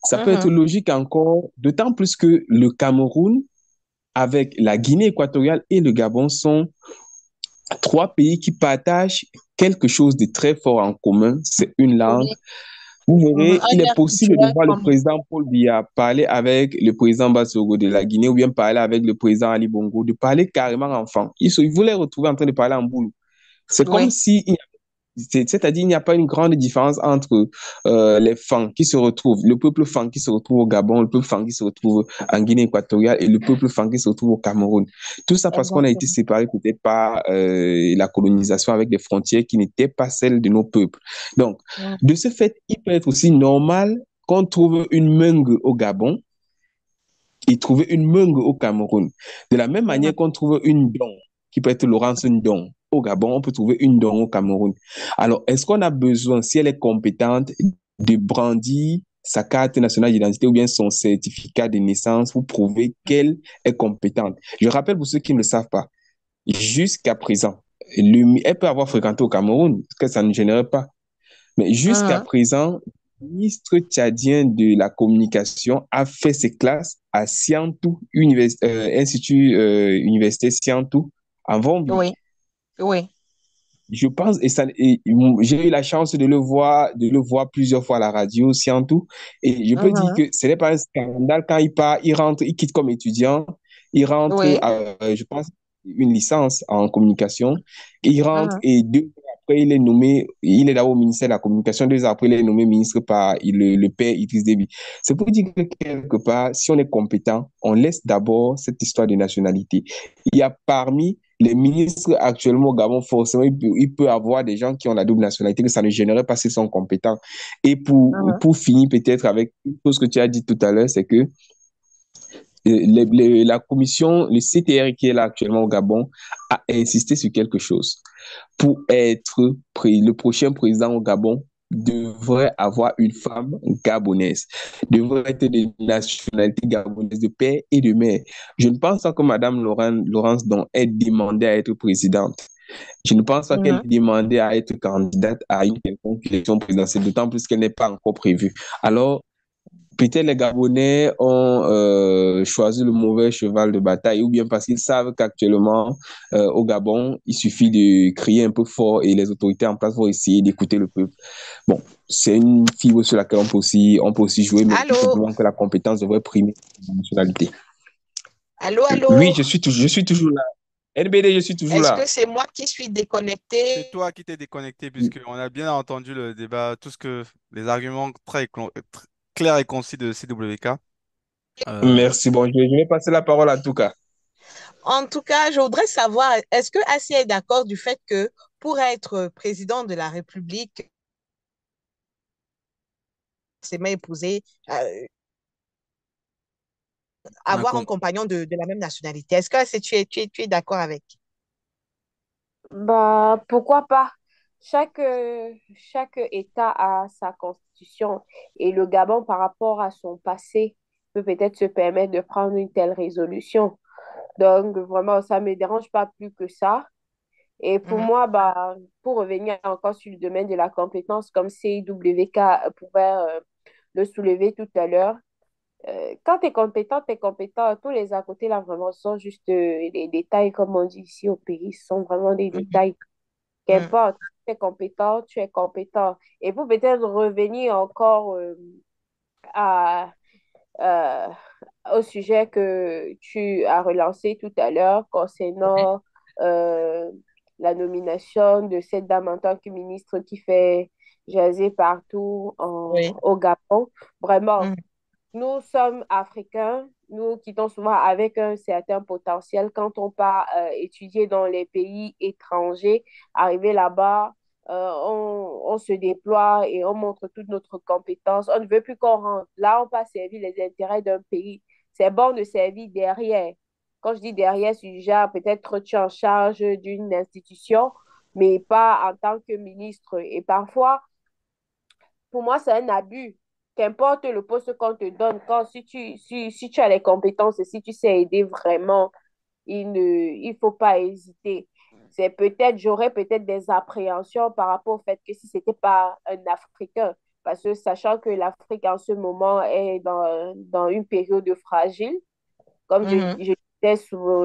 Ça peut être Mhm. logique encore, d'autant plus que le Cameroun, avec la Guinée équatoriale et le Gabon, sont trois pays qui partagent quelque chose de très fort en commun, c'est une langue. Oui. Vous Mhm. verrez, Un il est air possible de culturel voir le commun. président Paul Biya parler avec le président Bassirou de la Guinée ou bien parler avec le président Ali Bongo, de parler carrément en franc. Ils voulaient retrouver en train de parler en boulot. C'est comme Oui. si c'est-à-dire, il n'y a pas une grande différence entre les Fang qui se retrouvent, le peuple Fang qui se retrouve au Gabon, le peuple Fang qui se retrouve en Guinée équatoriale et le peuple Fang qui se retrouve au Cameroun. Tout ça parce qu'on a été Exactement. séparés peut-être par la colonisation avec des frontières qui n'étaient pas celles de nos peuples. Donc, Mhm. de ce fait, il peut être aussi normal qu'on trouve une Meung au Gabon et trouver une Meung au Cameroun. De la même Mhm. manière qu'on trouve une Dong, qui peut être Laurence Ndong au Gabon, on peut trouver une Dong au Cameroun. Alors, est-ce qu'on a besoin, si elle est compétente, de brandir sa carte nationale d'identité ou bien son certificat de naissance pour prouver qu'elle est compétente. Je rappelle pour ceux qui ne le savent pas, jusqu'à présent, elle peut avoir fréquenté au Cameroun, parce que ça ne générait pas. Mais jusqu'à présent, le ministre tchadien de la communication a fait ses classes à Siantou, Institut Université Siantou, en Vombi. Oui, oui. Je pense, j'ai eu la chance de le voir plusieurs fois à la radio, Siantou, et je peux dire que ce n'est pas un scandale quand il part, il rentre, il quitte comme étudiant, il rentre, Oui. je pense, une licence en communication, il rentre et 2 ans après, il est nommé, il est là au ministère de la Communication, 2 ans après, il est nommé ministre par le père Idriss Déby. C'est pour dire que quelque part, si on est compétent, on laisse d'abord cette histoire de nationalité. Il y a parmi les ministres actuellement au Gabon, forcément, il peut avoir des gens qui ont la double nationalité, que ça ne générerait pas s'ils sont compétents. Et pour finir peut-être avec une chose que tu as dit tout à l'heure, c'est que la commission, le CTR qui est là actuellement au Gabon, a insisté sur quelque chose. Pour être le prochain président au Gabon, devrait avoir une femme gabonaise, devrait être de nationalité gabonaise, de père et de mère. Je ne pense pas que Mme Laurence Don ait demandé à être présidente. Je ne pense pas qu'elle ait demandé à être candidate à une quelconque élection présidentielle, d'autant plus qu'elle n'est pas encore prévue. Alors, peut-être les Gabonais ont choisi le mauvais cheval de bataille ou bien parce qu'ils savent qu'actuellement, au Gabon, il suffit de crier un peu fort et les autorités en place vont essayer d'écouter le peuple. Bon, c'est une fibre sur laquelle on peut aussi jouer, mais tout simplement que la compétence devrait primer la nationalité. Allô? Oui, je suis toujours là. NBD, je suis toujours là. Est-ce que c'est moi qui suis déconnecté? C'est toi qui t'es déconnecté, puisqu'on a bien entendu le débat, les arguments très clairs et concis de CWK. Merci. Bon, je vais passer la parole à Touka. En tout cas, je voudrais savoir, est-ce que Assi est d'accord du fait que pour être président de la République, c'est m'a épousé, avoir un compagnon de la même nationalité. Est-ce que tu es d'accord avec? Bah, pourquoi pas? Chaque État a sa constitution et le Gabon, par rapport à son passé, peut peut-être se permettre de prendre une telle résolution. Donc, vraiment, ça ne me dérange pas plus que ça. Et pour moi, bah, pour revenir encore sur le domaine de la compétence, comme CWK pouvait le soulever tout à l'heure, quand tu es compétent, tu es compétent. Tous les à côté, là, vraiment, sont juste des détails, comme on dit ici au pays, ce sont vraiment des détails. Qu'importe, tu es compétent, tu es compétent. Et pour peut-être revenir encore à, euh, au sujet que tu as relancé tout à l'heure concernant euh, la nomination de cette dame en tant que ministre qui fait jaser partout au Gabon. Vraiment, nous sommes Africains, nous quittons souvent avec un certain potentiel. Quand on part étudier dans les pays étrangers, arriver là-bas, on se déploie et on montre toute notre compétence. On ne veut plus qu'on rentre. Là, on passe servir les intérêts d'un pays. C'est bon de servir derrière. Quand je dis derrière, c'est du genre peut-être tu es en charge d'une institution, mais pas en tant que ministre. Et parfois, pour moi, c'est un abus. Qu'importe le poste qu'on te donne, si tu as les compétences et si tu sais aider vraiment, il faut pas hésiter. J'aurais peut-être des appréhensions par rapport au fait que si c'était pas un Africain, parce que sachant que l'Afrique en ce moment est dans une période fragile, comme je disais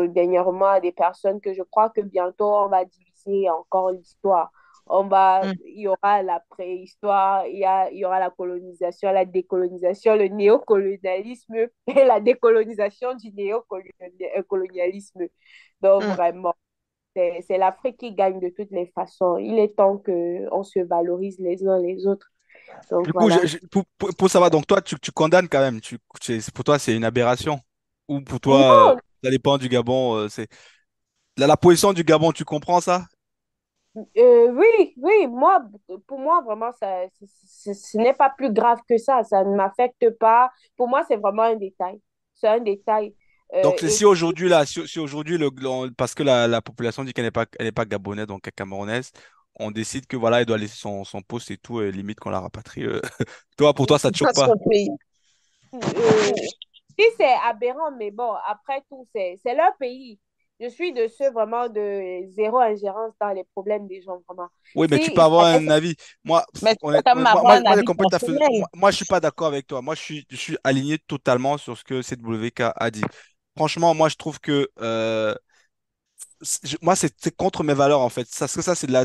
dernièrement à des personnes que je crois que bientôt on va diviser encore l'histoire. Il y aura la préhistoire, il y aura la colonisation, la décolonisation, le néocolonialisme et la décolonisation du néocolonialisme. Donc vraiment, c'est l'Afrique qui gagne de toutes les façons. Il est temps qu'on se valorise les uns les autres. Donc Du coup, voilà. pour savoir, donc toi, tu condamnes quand même. Pour toi, c'est une aberration. Ou pour toi, Non, ça dépend du Gabon. La position du Gabon, tu comprends ça? oui, oui, pour moi, vraiment, ce n'est pas plus grave que ça ne m'affecte pas. Pour moi, c'est vraiment un détail. C'est un détail. Donc, Et si aujourd'hui, là, si aujourd'hui, parce que la population dit qu'elle n'est pas gabonaise, donc camerounaise, on décide que voilà, elle doit laisser son poste et tout, et limite qu'on la rapatrie. Toi, pour toi, ça te choque pas? Euh, si c'est aberrant, mais bon, après tout, c'est leur pays. Je suis de ceux vraiment de zéro ingérence dans les problèmes des gens, vraiment. Oui, mais tu peux Si, avoir un avis. Moi, Mais tu peux quand même honnêtement, avoir un j'ai avis compris personnel. moi, je suis pas d'accord avec toi. Moi, je suis aligné totalement sur ce que CWK a dit. Franchement, moi, je trouve que moi, c'est contre mes valeurs, en fait. Ça, c'est de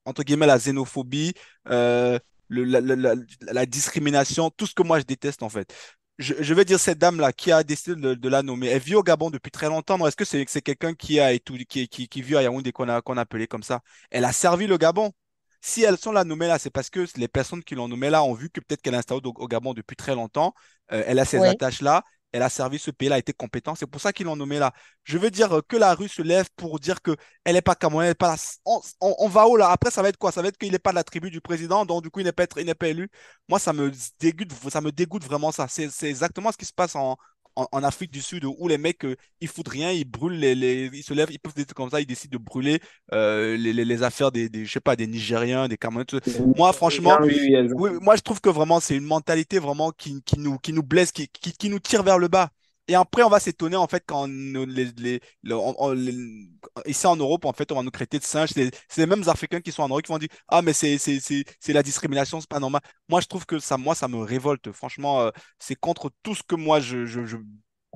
entre guillemets, la xénophobie, euh, la discrimination, tout ce que moi, je déteste, en fait. Je vais dire cette dame-là qui a décidé de la nommer. Elle vit au Gabon depuis très longtemps. Non, est-ce que c'est quelqu'un qui a et tout, qui vit à Yaoundé qu'on a appelé comme ça? Elle a servi le Gabon. Si elles sont la nommée là, c'est parce que les personnes qui l'ont nommée là ont vu que peut-être qu'elle est installée au Gabon depuis très longtemps. Elle a ses Oui. attaches là. Elle a servi ce pays, elle a été compétente. C'est pour ça qu'ils l'ont nommée là. Je veux dire que la rue se lève pour dire que elle n'est pas Camerounaise, elle est pas là. On va où là? Après, ça va être quoi? Ça va être qu'il n'est pas de la tribu du président, donc du coup, il n'est pas élu. Moi, ça me dégoûte vraiment ça. C'est exactement ce qui se passe en Afrique du Sud où les mecs, ils foutent rien, ils brûlent, ils se lèvent, ils peuvent des trucs comme ça, ils décident de brûler les affaires je sais pas, des Nigériens, des Camerounais. Moi, franchement, Oui, oui, oui, moi, je trouve que vraiment, c'est une mentalité vraiment qui nous blesse, qui nous tire vers le bas. Et après, on va s'étonner, en fait, quand ici en Europe, en fait, on va nous traiter de singes. C'est les mêmes Africains qui sont en Europe qui vont dire, ah, mais c'est la discrimination, c'est pas normal. Moi, je trouve que moi, ça me révolte. Franchement, c'est contre tout ce que moi,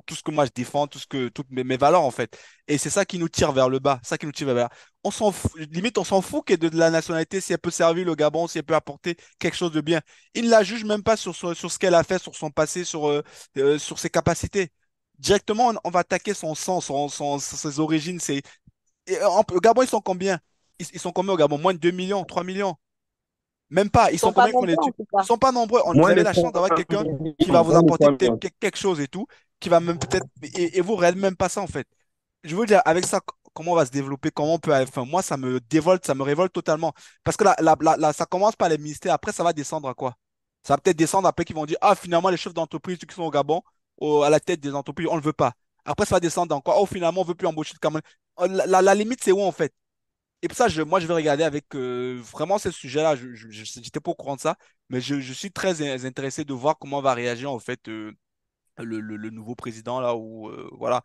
tout ce que moi je défends, toutes mes valeurs, en fait. Et c'est ça qui nous tire vers le bas, ça qui nous tire vers le bas. On s'en fout, limite, on s'en fout de la nationalité, si elle peut servir le Gabon, si elle peut apporter quelque chose de bien. Il ne la juge même pas sur ce qu'elle a fait, sur son passé, sur ses capacités. Directement, on va attaquer son sang, ses origines. Au Gabon, ils sont combien? Ils sont combien au Gabon? Moins de 2 millions, 3 millions? Même pas. ils Ils sont sont pas combien qu'on nombreux, les tue? en tout Ils cas. sont pas nombreux. Vous moins avez de la chance 3 d'avoir quelqu'un qui va vous moins de apporter 3 peut-être millions. quelque chose et tout, qui va même peut-être. Et vous, réellement, même pas ça, en fait. Je veux dire, avec ça, comment on va se développer, comment on peut. Enfin, moi, ça me révolte totalement. Parce que ça commence par les ministères, après, ça va descendre à quoi? Ça va peut-être descendre après qu'ils vont dire, ah, finalement, les chefs d'entreprise, ceux qui sont au Gabon, à la tête des entreprises, on ne le veut pas. Après, ça va descendre encore. Oh, finalement, on ne veut plus embaucher de Cameroun. La limite, c'est où, en fait? Et pour ça, moi, je vais regarder avec vraiment ce sujet-là. Je n'étais pas au courant de ça, mais je suis très intéressé de voir comment va réagir, en fait, le nouveau président, là, ou voilà,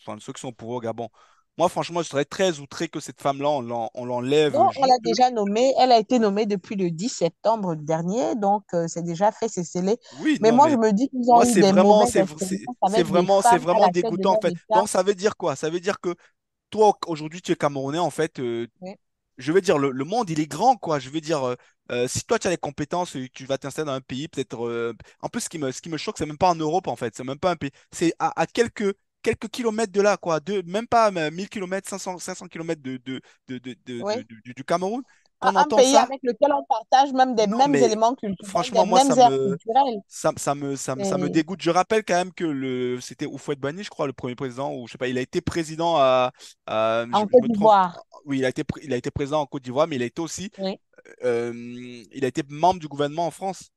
enfin, ceux qui sont pour au Gabon. Moi, franchement, je serais très outré que cette femme-là, on l'enlève Donc, on l'a juste. déjà nommée. Elle a été nommée depuis le 10 septembre dernier. Donc, c'est déjà fait, c'est scellé. Oui, Mais non, moi, mais je me dis qu'ils moi, ont eu des mauvaises expériences avec des c'est femmes à vraiment la tête de dégoûtant, en leur fait. État. Donc, ça veut dire quoi? Ça veut dire que toi, aujourd'hui, tu es Camerounais, en fait. Oui. Je veux dire, le monde, il est grand, quoi. Je veux dire, si toi, tu as les compétences, tu vas t'installer dans un pays, peut-être. En plus, ce qui me choque, c'est même pas en Europe, en fait. C'est même pas un pays. C'est à quelques kilomètres de là, quoi. Même pas 1000 kilomètres, 500 kilomètres Oui. du Cameroun. Un, Qu'on un entend pays ça. avec lequel on partage même des Non, mêmes mais éléments culturels, des franchement, moi, mêmes aires culturelles. ça me C'est dégoûte. Je rappelle quand même que c'était Houphouët-Boigny, je crois, le premier président, ou je sais pas, il a été président en je Côte me trompe. d'Ivoire. Oui, il a été président en Côte d'Ivoire, mais il a été aussi, Oui. il a été membre du gouvernement en France.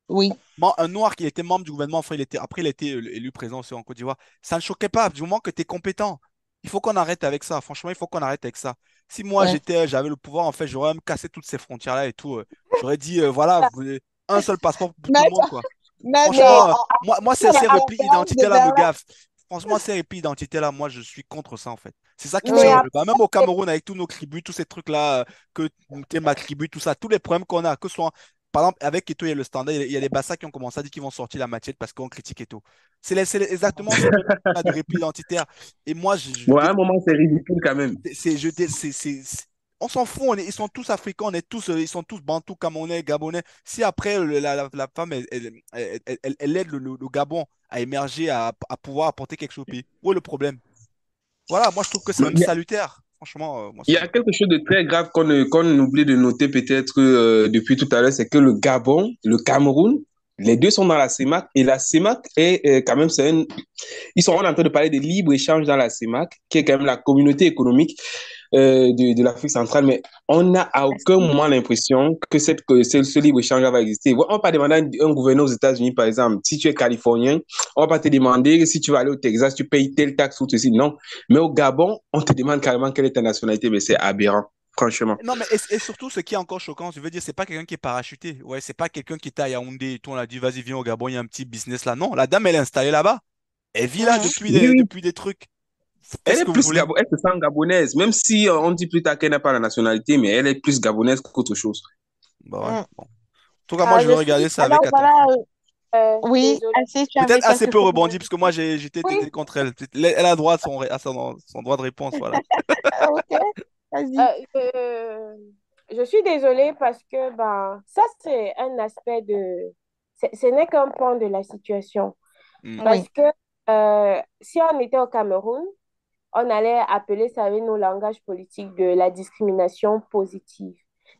Oui. Un noir qui était membre du gouvernement, enfin, après, il a été élu président aussi en Côte d'Ivoire. Ça ne choquait pas, du moment que tu es compétent. Il faut qu'on arrête avec ça. Franchement, il faut qu'on arrête avec ça. Si moi, Ouais. j'avais le pouvoir, en fait, j'aurais même cassé toutes ces frontières-là et tout. J'aurais dit, voilà, un seul passeport pour tout Mais, le monde, quoi. mais Franchement, moi, ces à la replis place de identitaires-là me Berlin, gaffent. Franchement, ces replis identitaires-là, moi, je suis contre ça, en fait. C'est ça qui me tire Mais vers oui. le bas. Même au Cameroun, avec tous nos tribus, tous ces trucs-là, que t'es ma tribu, tout ça, tous les problèmes qu'on a, que ce soit, par exemple, avec Eto, il y a le standard, il y a les Bassa qui ont commencé à dire qu'ils vont sortir la machette parce qu'on critique Eto. Exactement ces mêmes de replis identitaires. Et moi, Bon, à un moment, c'est ridicule quand même. on s'en fout, ils sont tous africains, ils sont tous bantous, camerounais, gabonais. Si après, la femme, elle aide le Gabon à émerger, à pouvoir apporter quelque chose au pays, où est le problème? Voilà, moi je trouve que c'est même Il y a, salutaire. Franchement, moi il y ça a me. quelque chose de très grave qu'on oublie de noter peut-être depuis tout à l'heure, c'est que le Gabon, le Cameroun, les deux sont dans la CEMAC et la CEMAC est quand même, ils sont en train de parler de libre-échange dans la CEMAC, qui est quand même la communauté économique de l'Afrique centrale, mais on n'a à aucun moment l'impression que ce libre-échange va exister. On ne va pas demander à un gouverneur aux États-Unis, par exemple, si tu es californien, on ne va pas te demander si tu vas aller au Texas, tu payes telle taxe ou ceci. Non. Mais au Gabon, on te demande carrément quelle est ta nationalité, mais c'est aberrant. franchement. Non, mais et surtout, ce qui est encore choquant, je veux dire, c'est pas quelqu'un qui est parachuté. Ouais, c'est pas quelqu'un qui était à Yaoundé et tout, on a dit, vas-y, viens au Gabon, il y a un petit business là. Non, la dame, elle est installée là-bas. Elle vit là Mhm. Oui, oui. depuis des trucs. Elle Qu'est-ce est que vous plus voulez? elle se sent gabonaise, même si on dit plus tard qu'elle n'a pas la nationalité, mais elle est plus gabonaise qu'autre chose. Bah ouais. Mhm. Bon. En tout cas, moi, je vais Je suis, regarder ça alors avec voilà, attention. Oui, désolée. ainsi tu avais Peut-être assez quelque peu chose à rebondi, parce que moi, ajouter. j'étais Oui, contre elle. Elle a droit à son droit de réponse, voilà. Ok, vas-y. je suis désolée parce que ben, ça, c'est un aspect de... Ce n'est qu'un point de la situation. Hmm. Oui. Parce que si on était au Cameroun, on allait appeler ça avec nos langages politiques de la discrimination positive.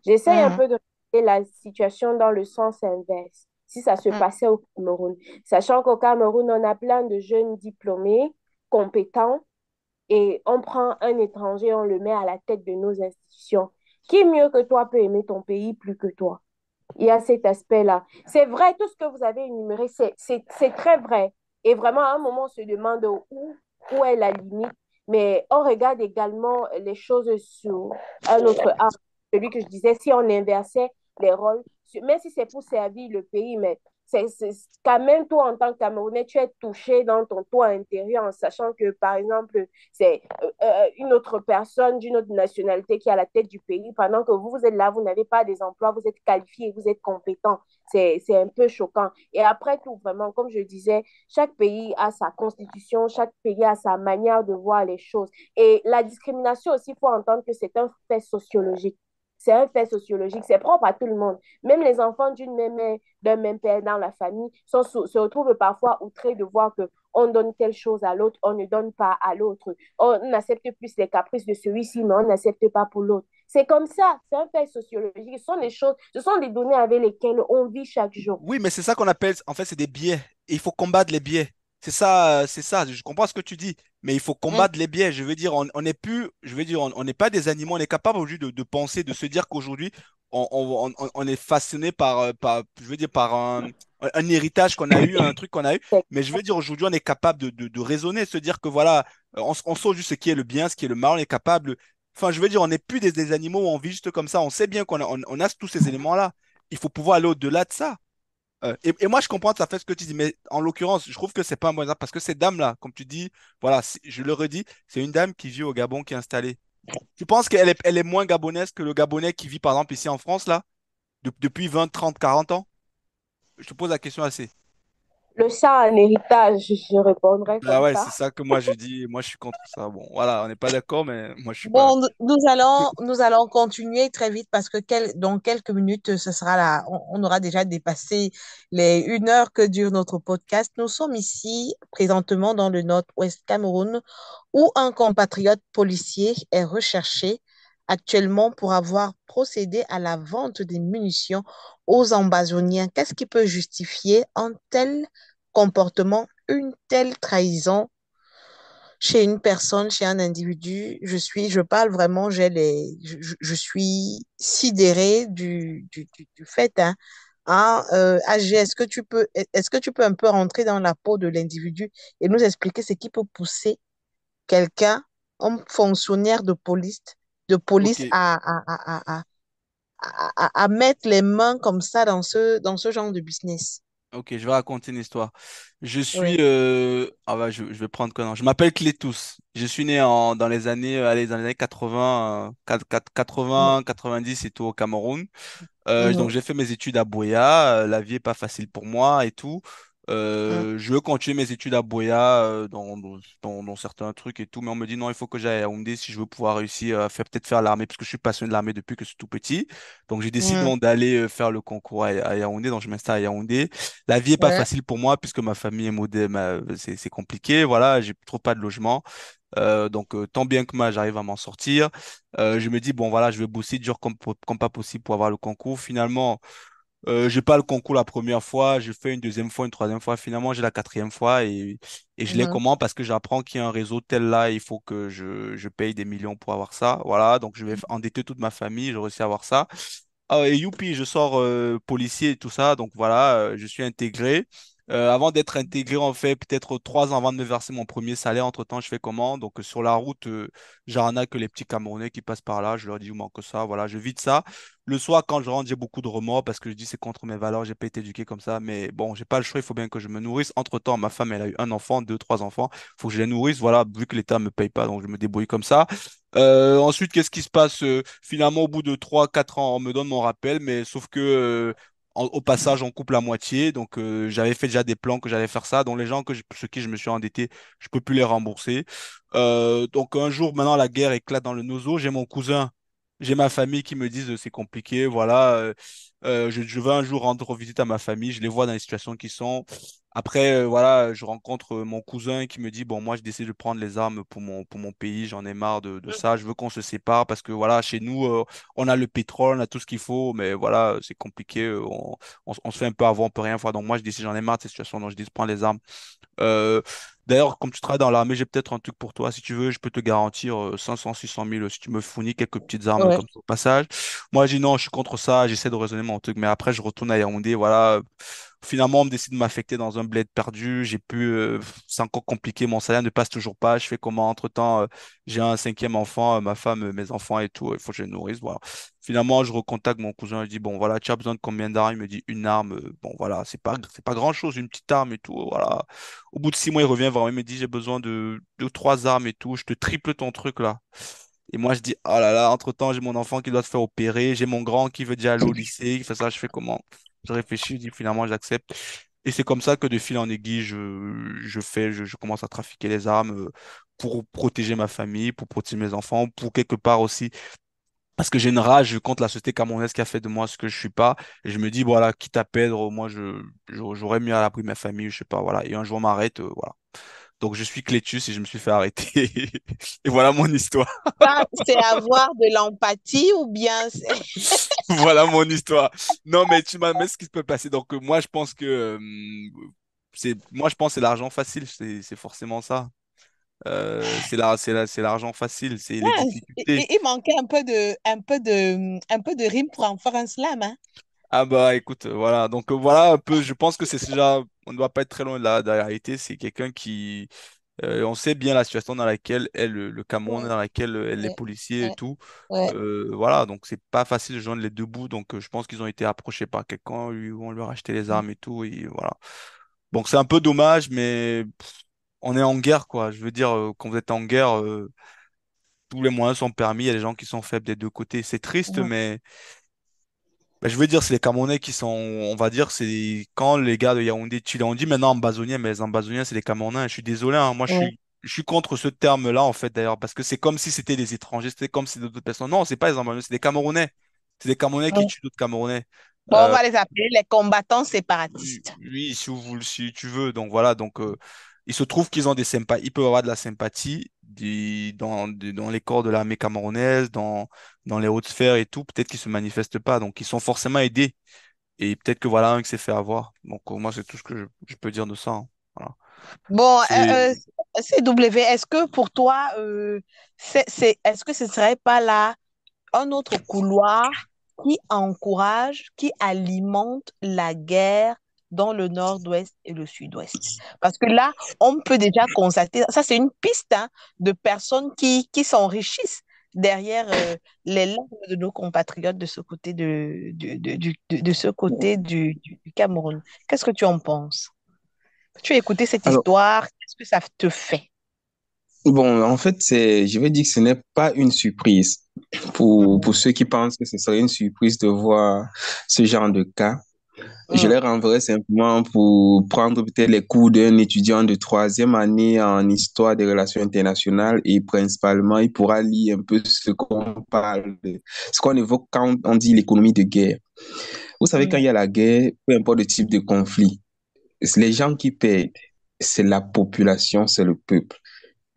J'essaye un Mhm. peu de regarder la situation dans le sens inverse, si ça se Mhm. passait au Cameroun. Sachant qu'au Cameroun, on a plein de jeunes diplômés, compétents, et on prend un étranger, on le met à la tête de nos institutions. Qui mieux que toi peut aimer ton pays plus que toi? Il y a cet aspect-là. C'est vrai, tout ce que vous avez énuméré, c'est très vrai. Et vraiment, à un moment, on se demande où est la limite. Mais on regarde également les choses sur un autre art. Celui que je disais, si on inversait les rôles, même si c'est pour servir le pays, mais c'est quand même toi, en tant que Camerounais, tu es touché dans ton toit intérieur en sachant que, par exemple, c'est une autre personne d'une autre nationalité qui est à la tête du pays, pendant que vous êtes là, vous n'avez pas des emplois, vous êtes qualifié, vous êtes compétent. C'est un peu choquant. Et après tout, vraiment, comme je disais, chaque pays a sa constitution, chaque pays a sa manière de voir les choses. Et la discrimination aussi, il faut entendre que c'est un fait sociologique. C'est un fait sociologique, c'est propre à tout le monde. Même les enfants d'une même mère, d'un même père dans la famille se retrouvent parfois outrés de voir que on donne telle chose à l'autre, on ne donne pas à l'autre. On accepte plus les caprices de celui-ci, mais on n'accepte pas pour l'autre. C'est comme ça, c'est un fait sociologique. Ce sont des choses, ce sont des données avec lesquelles on vit chaque jour. Oui, mais c'est ça qu'on appelle, en fait, c'est des biais. Et il faut combattre les biais. C'est ça. Je comprends ce que tu dis, mais il faut Mhm. combattre les biais. Je veux dire, on n'est plus, je veux dire, on n'est pas des animaux. On est capable aujourd'hui de penser, de se dire qu'aujourd'hui, on est façonné je veux dire, par un héritage qu'on a eu, un truc qu'on a eu. Mais je veux dire, aujourd'hui, on est capable de raisonner, se dire que voilà, on sait juste ce qui est le bien, ce qui est le mal. On est capable. Enfin, je veux dire, on n'est plus des animaux où on vit juste comme ça. On sait bien on a tous ces éléments-là. Il faut pouvoir aller au-delà de ça. Et moi, je comprends tout à fait ce que tu dis, mais en l'occurrence, je trouve que c'est pas un bon exemple parce que cette dame-là, comme tu dis, voilà, je le redis, c'est une dame qui vit au Gabon, qui est installée. Tu penses elle est moins gabonaise que le Gabonais qui vit, par exemple, ici en France, là, depuis 20, 30, 40 ans? Je te pose la question assez. Le sang en héritage, je répondrai Ah comme ouais, ça. c'est ça que moi je dis. Moi, je suis contre ça. Bon, voilà, on n'est pas d'accord, mais moi, je suis pas Bon, d'accord. nous allons continuer très vite parce que dans quelques minutes, ce sera là. On aura déjà dépassé les 1 heure que dure notre podcast. Nous sommes ici présentement dans le nord-ouest Cameroun où un compatriote policier est recherché actuellement pour avoir procédé à la vente des munitions aux Ambazoniens. Qu'est-ce qui peut justifier un tel comportement, une telle trahison chez une personne, chez un individu? Je parle vraiment, je suis sidérée du fait, hein. AG, est-ce que tu peux un peu rentrer dans la peau de l'individu et nous expliquer ce qui peut pousser quelqu'un, un fonctionnaire de Ok, police à mettre les mains comme ça dans ce genre de business? ok, je vais raconter une histoire. Je suis. Oui. Je vais prendre quoi, non. Je m'appelle Clétus. Je suis né dans les années, allez, dans les années 80, 80, 90 et tout au Cameroun. Donc Mhm, j'ai fait mes études à Boya. La vie est pas facile pour moi et tout. mhm, Je veux continuer mes études à Boya dans certains trucs et tout, mais on me dit non, il faut que j'aille à Yaoundé si je veux pouvoir réussir à peut-être faire l'armée, parce que je suis passionné de l'armée depuis que je suis tout petit. Donc j'ai décidé mhm. donc d'aller faire le concours à Yaoundé, donc je m'installe à Yaoundé. La vie est pas Ouais. facile pour moi puisque ma famille est modèle, c'est compliqué, voilà, j'ai trop pas de logement. Donc tant bien que mal, j'arrive à m'en sortir. Je me dis bon voilà, je vais bosser dur comme pas possible pour avoir le concours. Finalement, j'ai pas le concours la première fois, j'ai fait une deuxième fois, une troisième fois. Finalement, j'ai la quatrième fois et je l'ai Mhm, comment? Parce que j'apprends qu'il y a un réseau tel là, il faut que je paye des millions pour avoir ça. Voilà, donc je vais endetter toute ma famille, je réussis à avoir ça. Ah, et youpi, je sors policier et tout ça, donc voilà, je suis intégré. Avant d'être intégré, en fait, peut-être 3 ans avant de me verser mon premier salaire, entre-temps, je fais comment? Donc, sur la route, j'arnaque les petits Camerounais qui passent par là. Je leur dis, il manque ça. Voilà, je vide ça. Le soir, quand je rentre, j'ai beaucoup de remords parce que je dis c'est contre mes valeurs, j'ai pas été éduqué comme ça. Mais bon, j'ai pas le choix, il faut bien que je me nourrisse. Entre-temps, ma femme, elle a eu un enfant, deux, trois enfants. Il faut que je les nourrisse. Voilà, vu que l'État me paye pas, donc je me débrouille comme ça. Ensuite, qu'est-ce qui se passe? Finalement, au bout de 3, 4 ans, on me donne mon rappel, mais sauf que au passage, on coupe la moitié. Donc, j'avais fait déjà des plans que j'allais faire ça. Donc, les gens ceux qui je me suis endetté, je peux plus les rembourser. Donc, un jour, maintenant, la guerre éclate dans le nozo. J'ai mon cousin, j'ai ma famille qui me disent c'est compliqué. Voilà, je vais un jour rendre visite à ma famille. Je les vois dans les situations qui sont. Après, voilà, je rencontre mon cousin qui me dit, bon, moi, je décide de prendre les armes pour mon pays. J'en ai marre de ça. Je veux qu'on se sépare parce que, voilà, chez nous, on a le pétrole, on a tout ce qu'il faut, mais voilà, c'est compliqué. On se fait un peu avoir, on peut rien faire. Donc, moi, je décide, j'en ai marre de cette situation. Donc, je dis, prends les armes. Euh, D'ailleurs, comme tu travailles dans l'armée, j'ai peut-être un truc pour toi. Si tu veux, je peux te garantir 500, 600 000 si tu me fournis quelques petites armes Ouais. comme ça au passage. Moi, je dis non, je suis contre ça. J'essaie de raisonner mon truc. Mais après, je retourne à Yaoundé. Voilà. Finalement, on me décide de m'affecter dans un bled perdu. C'est encore compliqué. Mon salaire ne passe toujours pas. Je fais comment? Entre-temps, j'ai un cinquième enfant, ma femme, mes enfants et tout. Il faut que je les nourrisse. Voilà. Finalement, je recontacte mon cousin. Je dis, bon, voilà, tu as besoin de combien d'armes? Il me dit une arme. Bon, voilà, c'est pas grand-chose, une petite arme et tout. Voilà. Au bout de 6 mois, il revient vers moi, il me dit, j'ai besoin de 3 armes et tout, je te triple ton truc là. Et moi, je dis, oh là là, entre-temps, j'ai mon enfant qui doit se faire opérer, j'ai mon grand qui veut déjà aller au lycée, qui fait ça, je fais comment? Je réfléchis, je dis, finalement, j'accepte. Et c'est comme ça que de fil en aiguille, je commence à trafiquer les armes pour protéger ma famille, pour protéger mes enfants, pour quelque part aussi, parce que j'ai une rage contre la société camerounaise qui a fait de moi ce que je suis pas. Et je me dis, voilà, quitte à perdre, moi, j'aurais mieux à l'abri de ma famille, je sais pas, voilà. Et un jour, on m'arrête, voilà. Donc, je suis Clétus et je me suis fait arrêter. Et voilà mon histoire. Ça, c'est avoir de l'empathie ou bien Voilà mon histoire. Non, mais tu m'as, mais ce qui peut passer. Donc, moi, je pense que, moi, je pense que c'est l'argent facile. C'est forcément ça. C'est l'argent facile. C'est les ouais, difficultés. il manquait un peu de rime pour en faire un slam, hein. Ah bah écoute, voilà. Donc voilà un peu, je pense que c'est déjà, on ne doit pas être très loin de la réalité. C'est quelqu'un qui, on sait bien la situation dans laquelle est le Cameroun, Ouais, dans laquelle les ouais, policiers et ouais, tout. ouais. Voilà, donc c'est pas facile de joindre les deux bouts. Donc je pense qu'ils ont été approchés par quelqu'un, on leur a acheté les armes et tout. Et voilà. Donc c'est un peu dommage, mais on est en guerre, quoi. Je veux dire, quand vous êtes en guerre, tous les moyens sont permis. Il y a des gens qui sont faibles des deux côtés. C'est triste, Mhm. mais. Ben, je veux dire, c'est les Camerounais qui sont, on va dire, c'est quand les gars de Yaoundé, on dit maintenant Ambazoniens, mais les Ambazoniens, c'est les Camerounais. Je suis désolé, hein, moi, Ouais. je suis contre ce terme-là, en fait, d'ailleurs, parce que c'est comme si c'était des étrangers, c'était comme si c'était d'autres personnes. Non, c'est pas les Ambazoniens, c'est des Camerounais. C'est des Camerounais qui Ouais. tuent d'autres Camerounais. Bon, on va les appeler les combattants séparatistes. Oui, si tu veux. Donc voilà, donc il se trouve qu'ils ont des sympathies, ils peuvent avoir de la sympathie dans les corps de l'armée camerounaise, dans les hautes sphères et tout. Peut-être qu'ils se manifestent pas, donc ils sont forcément aidés. Et peut-être que voilà un qui s'est fait avoir. Donc moi, c'est tout ce que je peux dire de ça, hein. Voilà. Bon, C'est CW, est-ce que pour toi, est-ce que ce serait pas là un autre couloir qui encourage, qui alimente la guerre dans le nord-ouest et le sud-ouest? Parce que là, on peut déjà constater, ça c'est une piste hein, de personnes qui s'enrichissent derrière les larmes de nos compatriotes de ce côté de ce côté du Cameroun. Qu'est-ce que tu en penses? Tu as écouté cette Alors, histoire, qu'est-ce que ça te fait? bon, en fait, je veux dire que ce n'est pas une surprise pour ceux qui pensent que ce serait une surprise de voir ce genre de cas. Je Mm, les renverrai simplement pour prendre peut-être les cours d'un étudiant de troisième année en histoire des relations internationales et principalement, il pourra lire un peu ce qu'on parle, ce qu'on évoque quand on dit l'économie de guerre. Vous savez, quand mm. il y a la guerre, peu importe le type de conflit, les gens qui perdent, c'est la population, c'est le peuple.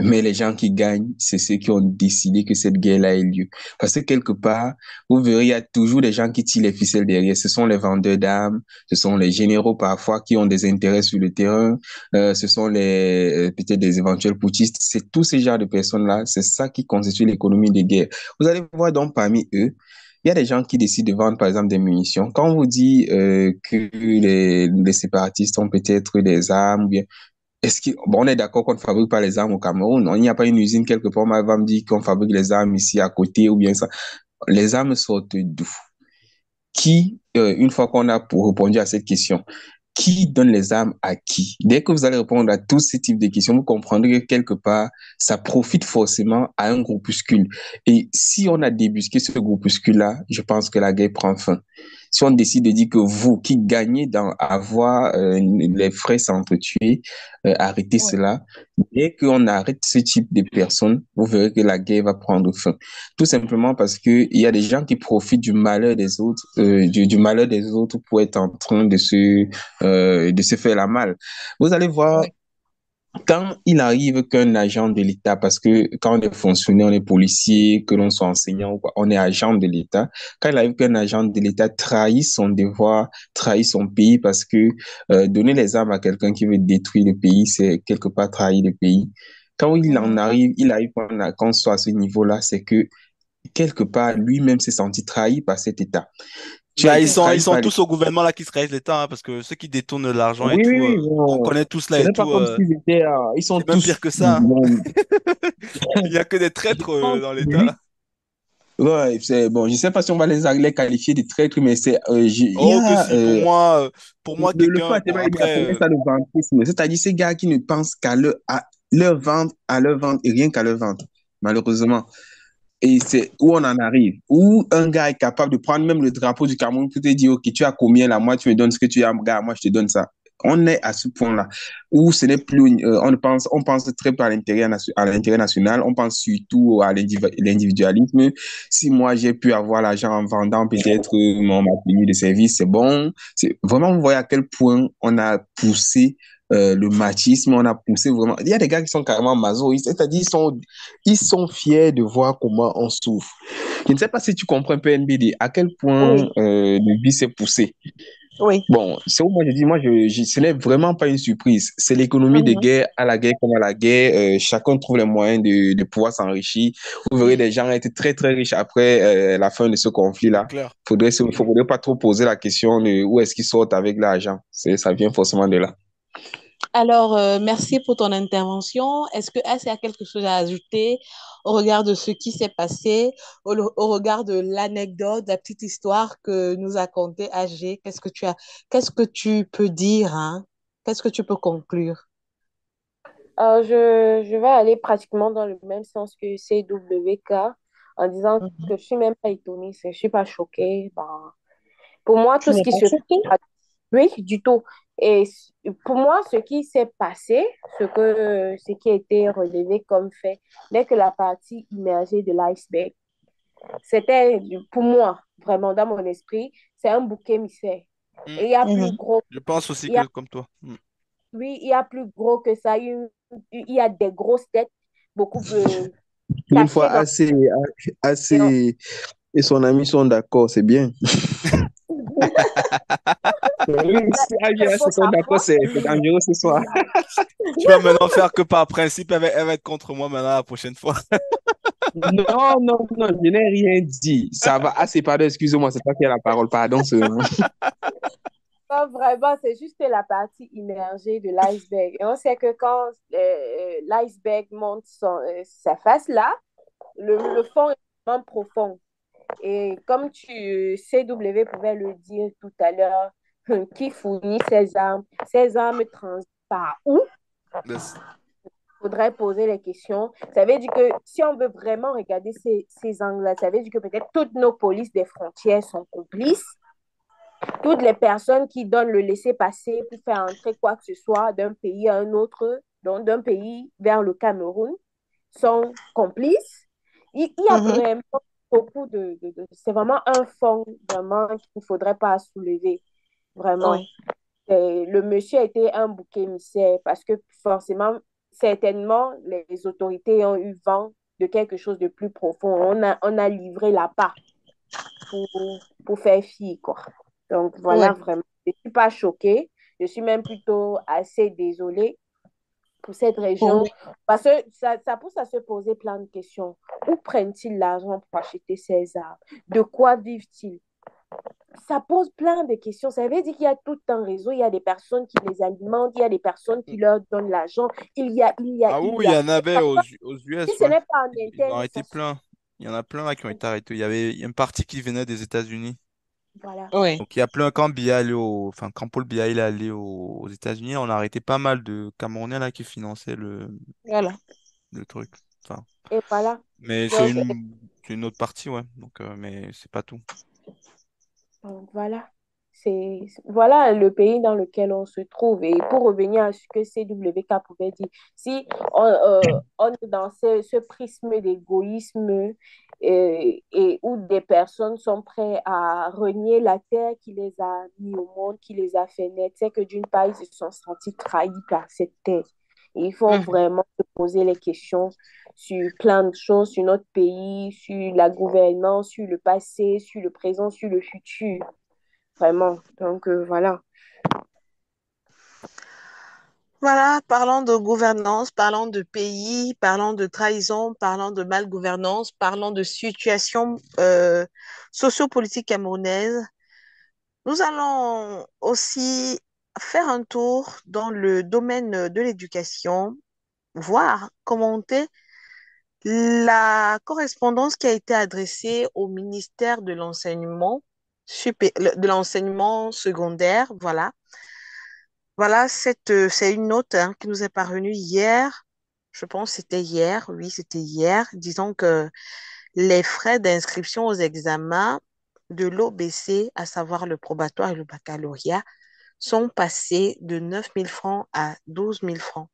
Mais les gens qui gagnent, c'est ceux qui ont décidé que cette guerre-là ait lieu. Parce que quelque part, vous verrez, il y a toujours des gens qui tirent les ficelles derrière. Ce sont les vendeurs d'armes, ce sont les généraux parfois qui ont des intérêts sur le terrain, ce sont peut-être des éventuels putschistes. C'est tous ces genres de personnes-là, c'est ça qui constitue l'économie de guerre. Vous allez voir donc parmi eux, il y a des gens qui décident de vendre, par exemple, des munitions. Quand on vous dit que les séparatistes ont peut-être des armes, ou bien, bon, on est d'accord qu'on ne fabrique pas les armes au Cameroun. Il n'y a pas une usine quelque part, on va me dire qu'on fabrique les armes ici à côté, ou bien ça. Les armes sortent d'où? Qui, une fois qu'on a répondu à cette question, qui donne les armes à qui? Dès que vous allez répondre à tous ces types de questions, vous comprendrez que quelque part, ça profite forcément à un groupuscule. Et si on a débusqué ce groupuscule-là, je pense que la guerre prend fin. Si on décide de dire que vous, qui gagnez dans avoir les frais s'entretuer, arrêtez Ouais. cela. Dès qu'on arrête ce type de personnes, vous verrez que la guerre va prendre fin. Tout simplement parce que il y a des gens qui profitent du malheur des autres, du malheur des autres pour être en train de se faire la malle. Vous allez voir, Ouais. quand il arrive qu'un agent de l'État, parce que quand on est fonctionnaire, on est policier, que l'on soit enseignant ou quoi, on est agent de l'État, quand il arrive qu'un agent de l'État trahit son devoir, trahit son pays, parce que donner les armes à quelqu'un qui veut détruire le pays, c'est quelque part trahir le pays. Quand il arrive qu'on soit à ce niveau-là, c'est que quelque part, lui-même s'est senti trahi par cet État. Tu as Bah, été ils trahi sont par tous au gouvernement là qui se règlent l'État, hein, parce que ceux qui détournent l'argent et Oui, oui, tout, oui. qu'on Bon, connaît tous là ce et n'est pas tout, comme s'ils étaient, ils sont c'est même pire tous, que ça, hein. bon, Il n'y a que des traîtres dans oui. l'État. Ouais, c'est bon, je sais pas si on va les qualifier de traîtres, mais il y Oh que a, si, pour moi le feu quelqu'un, a bon tellement aidé à après, appeler ça le ventrisme. C'est-à-dire ces gars qui ne pensent qu'à à leur ventre et rien qu'à leur ventre, malheureusement. Et c'est où on en arrive, où un gars est capable de prendre même le drapeau du Cameroun pour te dire, OK, tu as combien là, moi tu me donnes ce que tu as, gars, moi je te donne ça. On est à ce point-là où ce n'est plus, on pense très peu à l'intérêt national, on pense surtout à l'individualisme. Si moi j'ai pu avoir l'argent en vendant peut-être ma tenue de service, c'est bon. C'est vraiment, vous voyez à quel point on a poussé le machisme, on a poussé vraiment. Il y a des gars qui sont carrément masoïstes, c'est-à-dire ils sont fiers de voir comment on souffre. Je ne sais pas si tu comprends un peu NBD, à quel point Oui, le vice est poussé. oui. Bon, c'est où moi je dis, ce n'est vraiment pas une surprise. C'est l'économie de Mhm. guerre à la guerre comme à la guerre. Chacun trouve les moyens de pouvoir s'enrichir. Vous verrez des gens être très très riches après la fin de ce c'est conflit-là. clair. Faudrait pas trop poser la question de où est-ce qu'ils sortent avec l'argent. Ça vient forcément de là. Alors, merci pour ton intervention. Est-ce que As a quelque chose à ajouter au regard de ce qui s'est passé, au regard de l'anecdote, de la petite histoire que nous a conté AG? Qu'est-ce que tu peux dire, hein? Qu'est-ce que tu peux conclure? Je vais aller pratiquement dans le même sens que CWK en disant Mhm. que je suis même pas étonnée, je suis pas choquée. Ben, pour moi, Tu tout ce n'es qui pas se choquée? passe, oui, du tout. Et pour moi, ce qui s'est passé, ce qui a été relevé comme fait, n'est que la partie immergée de l'iceberg. C'était, pour moi, vraiment dans mon esprit, c'est un bouc émissaire. Mm. Et il y a plus Mhm. gros, Je pense aussi il y a, que comme toi. Mm. oui, il y a plus gros que ça. Il y a des grosses têtes, beaucoup plus Une fois cachées dans assez et son ami sont d'accord, c'est bien. Oui, si le Agia, faux ce sont d'accord, parfois. c'est dangereux ce soir. Tu vas maintenant faire que par principe, elle va être contre moi maintenant la prochaine fois. Non, non, non, je n'ai rien dit. Ça va. Ah, c'est pardon, excusez-moi, c'est toi qui as la parole, pardon seulement. Pas vraiment, c'est juste la partie immergée de l'iceberg. Et on sait que quand l'iceberg monte sa face là, le fond est vraiment profond. Et comme CW pouvait le dire tout à l'heure, qui fournit ces armes? Ces armes transitent par où? Yes. Faudrait poser les questions. Ça veut dire que si on veut vraiment regarder ces angles-là, ça veut dire que peut-être toutes nos polices des frontières sont complices. Toutes les personnes qui donnent le laissez-passer pour faire entrer quoi que ce soit d'un pays à un autre, donc d'un pays vers le Cameroun, sont complices. Il y a Mhm. vraiment beaucoup c'est vraiment un fond vraiment qu'il ne faudrait pas soulever, vraiment. Oui, Le monsieur a été un bouc émissaire parce que forcément, certainement, les autorités ont eu vent de quelque chose de plus profond. On a livré la part pour faire fi, quoi. Donc voilà, oui. vraiment. Je ne suis pas choquée. Je suis même plutôt assez désolée pour cette région, Oui. parce que ça pousse à se poser plein de questions. Où prennent-ils l'argent pour acheter ces armes? De quoi vivent-ils? Ça pose plein de questions. Ça veut dire qu'il y a tout un réseau, il y a des personnes qui les alimentent, il y a des personnes qui leur donnent l'argent, Ah oui, il oui, y il y a. en avait aux Si US, ce ouais. n'est pas en Ils ont interne, arrêté plein. Il y en a plein là qui ont été arrêtés. Il y a une partie qui venait des États-Unis. voilà. Oui, Donc il y a plein quand Biya est allé enfin quand Paul Biya il est allé aux États-Unis, on a arrêté pas mal de Camerounais là qui finançaient voilà. le truc. Enfin, Et voilà. mais Donc, c'est une autre partie, ouais. Donc mais c'est pas tout. Donc, voilà. Voilà le pays dans lequel on se trouve. Et pour revenir à ce que CWK pouvait dire, si on est dans ce prisme d'égoïsme et où des personnes sont prêtes à renier la terre qui les a mis au monde, qui les a fait naître, c'est que d'une part, ils se sont sentis trahis par cette terre. Et il faut Mhm. vraiment se poser les questions sur plein de choses, sur notre pays, sur la gouvernance, sur le passé, sur le présent, sur le futur. Vraiment. Donc, voilà. Voilà, parlant de gouvernance, parlant de pays, parlant de trahison, parlant de malgouvernance, parlant de situation sociopolitique camerounaise, nous allons aussi faire un tour dans le domaine de l'éducation, voir, commenter la correspondance qui a été adressée au ministère de l'enseignement de l'enseignement secondaire, voilà. Voilà, c'est une note hein, qui nous est parvenue hier. Je pense que c'était hier, oui, c'était hier. Disons que les frais d'inscription aux examens de l'OBC, à savoir le probatoire et le baccalauréat, sont passés de 9 000 francs à 12 000 francs.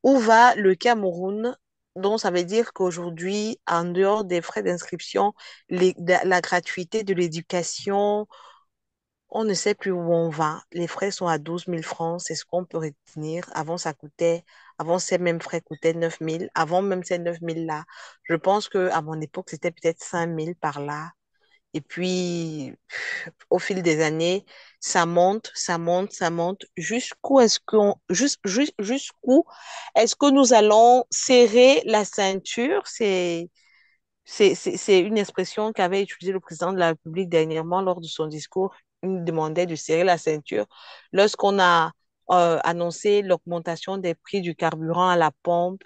Où va le Cameroun? Donc, ça veut dire qu'aujourd'hui, en dehors des frais d'inscription, la gratuité de l'éducation, on ne sait plus où on va. Les frais sont à 12 000 francs, c'est ce qu'on peut retenir. Avant ces mêmes frais coûtaient 9 000. Avant même ces 9 000 là, je pense qu'à mon époque, c'était peut-être 5 000 par là. Et puis, au fil des années, ça monte, ça monte, ça monte. Jusqu'où est-ce que nous allons serrer la ceinture? C'est une expression qu'avait utilisée le président de la République dernièrement lors de son discours. Il nous demandait de serrer la ceinture. Lorsqu'on a annoncé l'augmentation des prix du carburant à la pompe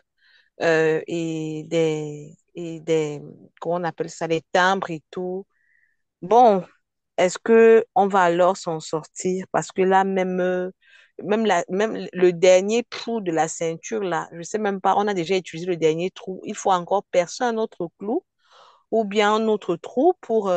comment on appelle ça, les timbres et tout. Bon, est-ce que on va alors s'en sortir? Parce que là, même le dernier trou de la ceinture, là, je sais même pas, on a déjà utilisé le dernier trou. Il faut encore percer un autre clou ou bien un autre trou pour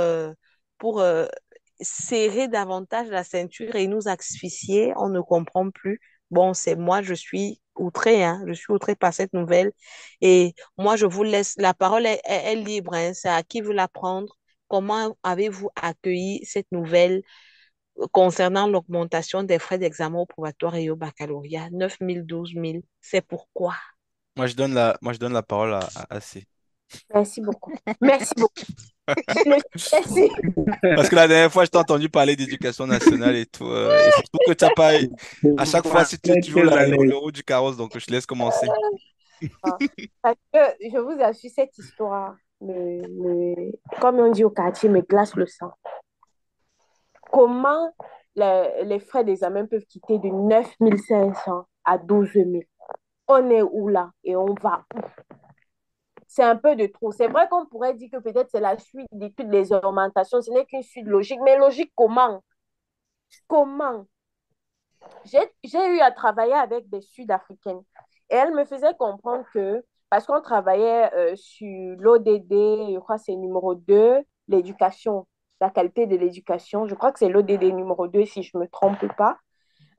serrer davantage la ceinture et nous asphyxier. On ne comprend plus. Bon, c'est moi, je suis outrée, hein, je suis outrée par cette nouvelle. Et moi, je vous laisse, la parole est libre, hein, c'est à qui veut la prendre. Comment avez-vous accueilli cette nouvelle concernant l'augmentation des frais d'examen au probatoire et au baccalauréat? 9 000, 12 000, c'est pourquoi? Moi je donne la parole à C. Merci beaucoup. Merci beaucoup. Merci. Parce que la dernière fois, je t'ai entendu parler d'éducation nationale et tout. Et surtout que tu n'as pas. À chaque fois, Voilà, si tu très, joues très à l'aise. le haut du carrosse, donc je te laisse commencer. Parce que je vous assure, cette histoire, comme on dit au quartier, me glace le sang. Comment les frais d'examen peuvent quitter de 9 500 à 12 000? On est où là et on va où? C'est un peu de trop. C'est vrai qu'on pourrait dire que peut-être c'est la suite de toutes les augmentations. Ce n'est qu'une suite logique. Mais logique comment? Comment? J'ai eu à travailler avec des Sud-Africaines et elles me faisaient comprendre que, parce qu'on travaillait sur l'ODD, je crois que c'est numéro 2, l'éducation, la qualité de l'éducation. Je crois que c'est l'ODD numéro 2 si je ne me trompe pas.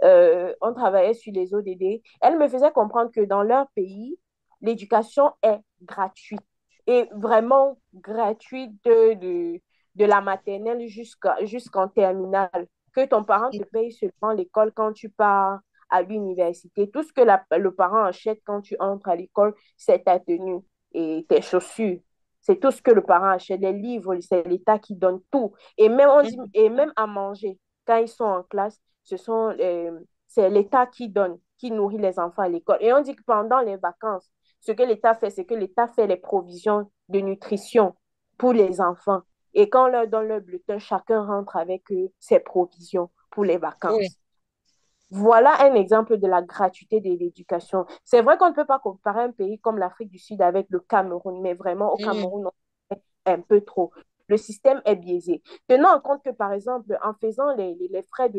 On travaillait sur les ODD. Elles me faisaient comprendre que dans leur pays, l'éducation est gratuite et vraiment gratuite de la maternelle jusqu'en terminale. Que ton parent te paye seulement l'école quand tu pars à l'université. Tout ce que le parent achète quand tu entres à l'école, c'est ta tenue et tes chaussures. C'est tout ce que le parent achète. Les livres, c'est l'État qui donne tout. Et même, on dit, et même à manger, quand ils sont en classe, ce sont c'est l'État qui donne, qui nourrit les enfants à l'école. Et on dit que pendant les vacances, ce que l'État fait, c'est que l'État fait les provisions de nutrition pour les enfants. Et quand on leur donne le bulletin, chacun rentre avec ses provisions pour les Oui. vacances. Voilà un exemple de la gratuité de l'éducation. C'est vrai qu'on ne peut pas comparer un pays comme l'Afrique du Sud avec le Cameroun, mais vraiment au Mhm. Cameroun, on fait un peu trop. Le système est biaisé. Tenant en compte que, par exemple, en faisant les frais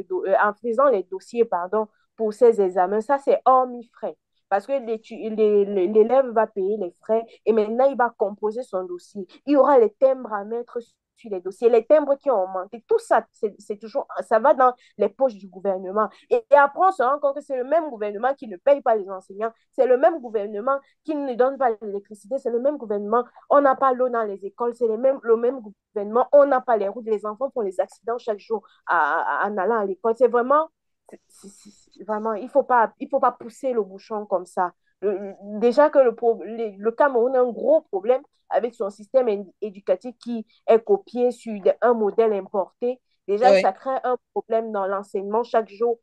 en faisant les dossiers, pardon, pour ces examens, ça c'est hors frais. Parce que l'élève va payer les frais et maintenant il va composer son dossier. Il y aura les timbres à mettre sur les dossiers, les timbres qui ont augmenté. Tout ça, c'est toujours, ça va dans les poches du gouvernement. Et après, on se rend compte que c'est le même gouvernement qui ne paye pas les enseignants, c'est le même gouvernement qui ne donne pas l'électricité, c'est le même gouvernement. On n'a pas l'eau dans les écoles, c'est le même gouvernement. On n'a pas les routes, les enfants font les accidents chaque jour en allant à l'école. C'est vraiment, vraiment, il faut pas pousser le bouchon comme ça. Déjà que le Cameroun a un gros problème avec son système éducatif qui est copié sur un modèle importé. Déjà, Oui. ça crée un problème dans l'enseignement. Chaque jour,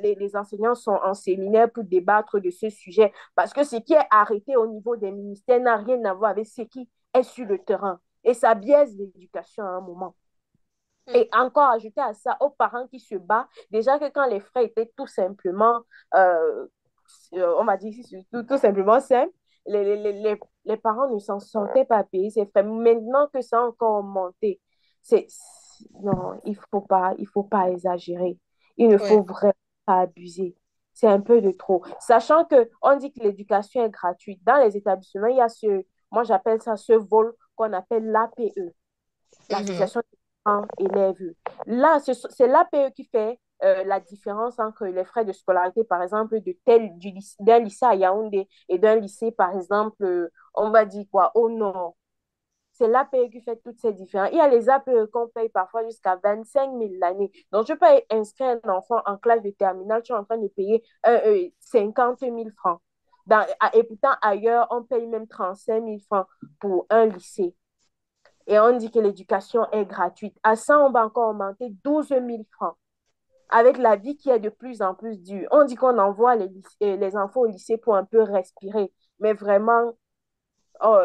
les enseignants sont en séminaire pour débattre de ce sujet parce que ce qui est arrêté au niveau des ministères n'a rien à voir avec ce qui est sur le terrain. Et ça biaise l'éducation à un moment. Et encore ajouter à ça aux parents qui se battent, déjà que quand les frais étaient tout simplement, euh, on m'a dit tout simplement simple, les parents ne s'en sortaient pas à payer ces frais. Maintenant que ça a encore monté, non, il faut pas exagérer. Il ne Oui. faut vraiment pas abuser. C'est un peu de trop. Sachant que on dit que l'éducation est gratuite. Dans les établissements, il y a moi j'appelle ça ce vol qu'on appelle l'APE, Mhm. l'association des parents élèves. Là, c'est l'APE qui fait la différence entre les frais de scolarité, par exemple, d'un lycée à Yaoundé et d'un lycée, par exemple, on va dire quoi, au nord. C'est l'APE qui fait toutes ces différences. Il y a les APE qu'on paye parfois jusqu'à 25 000 l'année. Donc, je peux inscrire un enfant en classe de terminale, tu es en train de payer 50 000 francs. Et pourtant, ailleurs, on paye même 35 000 francs pour un lycée. Et on dit que l'éducation est gratuite. À ça, on va encore augmenter 12 000 francs. Avec la vie qui est de plus en plus dure. On dit qu'on envoie les enfants au lycée pour un peu respirer. Mais vraiment,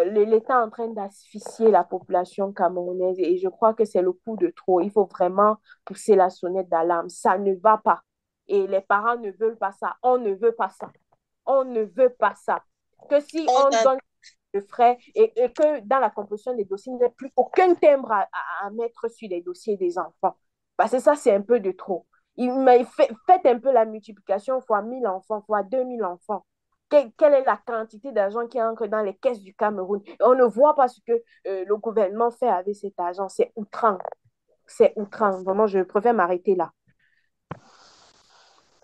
l'État est en train d'asphyxier la population camerounaise et je crois que c'est le coup de trop. Il faut vraiment pousser la sonnette d'alarme. Ça ne va pas. Et les parents ne veulent pas ça. On ne veut pas ça. On ne veut pas ça. Que si On on a... donne de frais et que dans la composition des dossiers, il n'y a plus aucun timbre à mettre sur les dossiers des enfants. Parce que ça, c'est un peu de trop. Faites un peu la multiplication fois 1000 enfants, fois 2000 enfants. Quelle est la quantité d'argent qui entre dans les caisses du Cameroun? Et on ne voit pas ce que le gouvernement fait avec cet argent. C'est outrant. C'est outrant. Vraiment, je préfère m'arrêter là.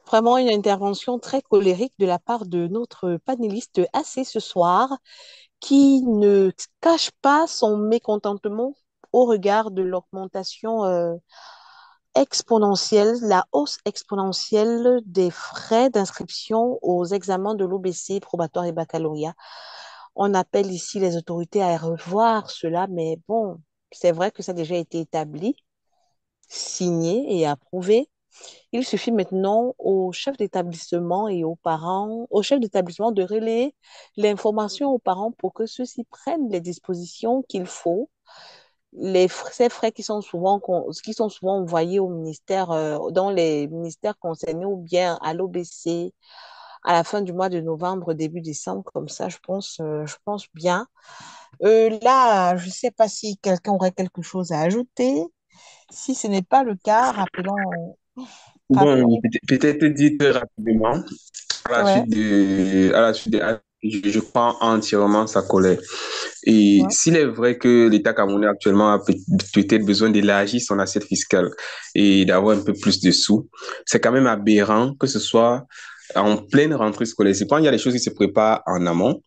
Vraiment une intervention très colérique de la part de notre panéliste AC ce soir, qui ne cache pas son mécontentement au regard de l'augmentation exponentielle, la hausse exponentielle des frais d'inscription aux examens de l'OBC, probatoire et baccalauréat. On appelle ici les autorités à revoir cela, mais bon, c'est vrai que ça a déjà été établi, signé et approuvé. Il suffit maintenant aux chefs d'établissement et aux parents, aux chefs d'établissement de relayer l'information aux parents pour que ceux-ci prennent les dispositions qu'il faut. Ces frais qui sont souvent envoyés au ministère, dans les ministères concernés ou bien à l'OBC à la fin du mois de novembre, début décembre, comme ça, je pense bien. Là, je ne sais pas si quelqu'un aurait quelque chose à ajouter. Si ce n'est pas le cas, Bon, rappelons. peut-être dire très rapidement, Ouais, à la suite je prends entièrement sa colère. Et ouais. s'il est vrai que l'État camerounais actuellement a peut-être besoin d'élargir son assiette fiscale et d'avoir un peu plus de sous, c'est quand même aberrant que ce soit en pleine rentrée scolaire. C'est quand il y a des choses qui se préparent en amont.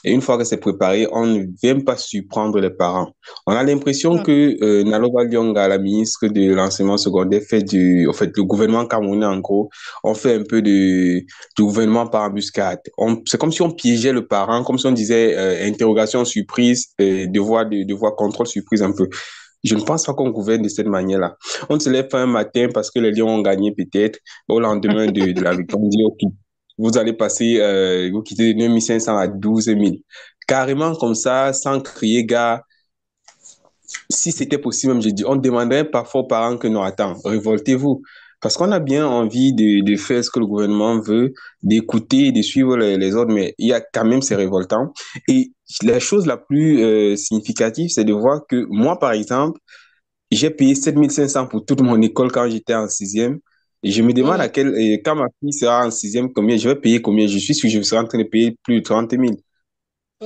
Et une fois que c'est préparé, on ne vient pas surprendre les parents. On a l'impression Mm. que Naloba Lyonga, la ministre de l'enseignement secondaire, en fait, le gouvernement camerounais, en gros, on fait un peu du gouvernement par embuscade. C'est comme si on piégeait le parent, comme si on disait interrogation surprise, devoir contrôle surprise un peu. Je ne pense pas qu'on gouverne de cette manière-là. On se lève un matin parce que les Lions ont gagné peut-être. Au lendemain de la victoire, on dit, OK, vous allez passer, vous quittez de 9 500 à 12 000. Carrément comme ça, sans crier, gars. Si c'était possible, même, je dis, on demanderait parfois aux parents que non, attends, révoltez-vous. Parce qu'on a bien envie de faire ce que le gouvernement veut, d'écouter, de suivre les ordres, mais il y a quand même ces révoltants. Et la chose la plus significative, c'est de voir que moi, par exemple, j'ai payé 7 500 pour toute mon école quand j'étais en sixième. Et je me demande quand ma fille sera en sixième, combien je vais payer combien. Je suis sûr que je serai en train de payer plus de 30 000.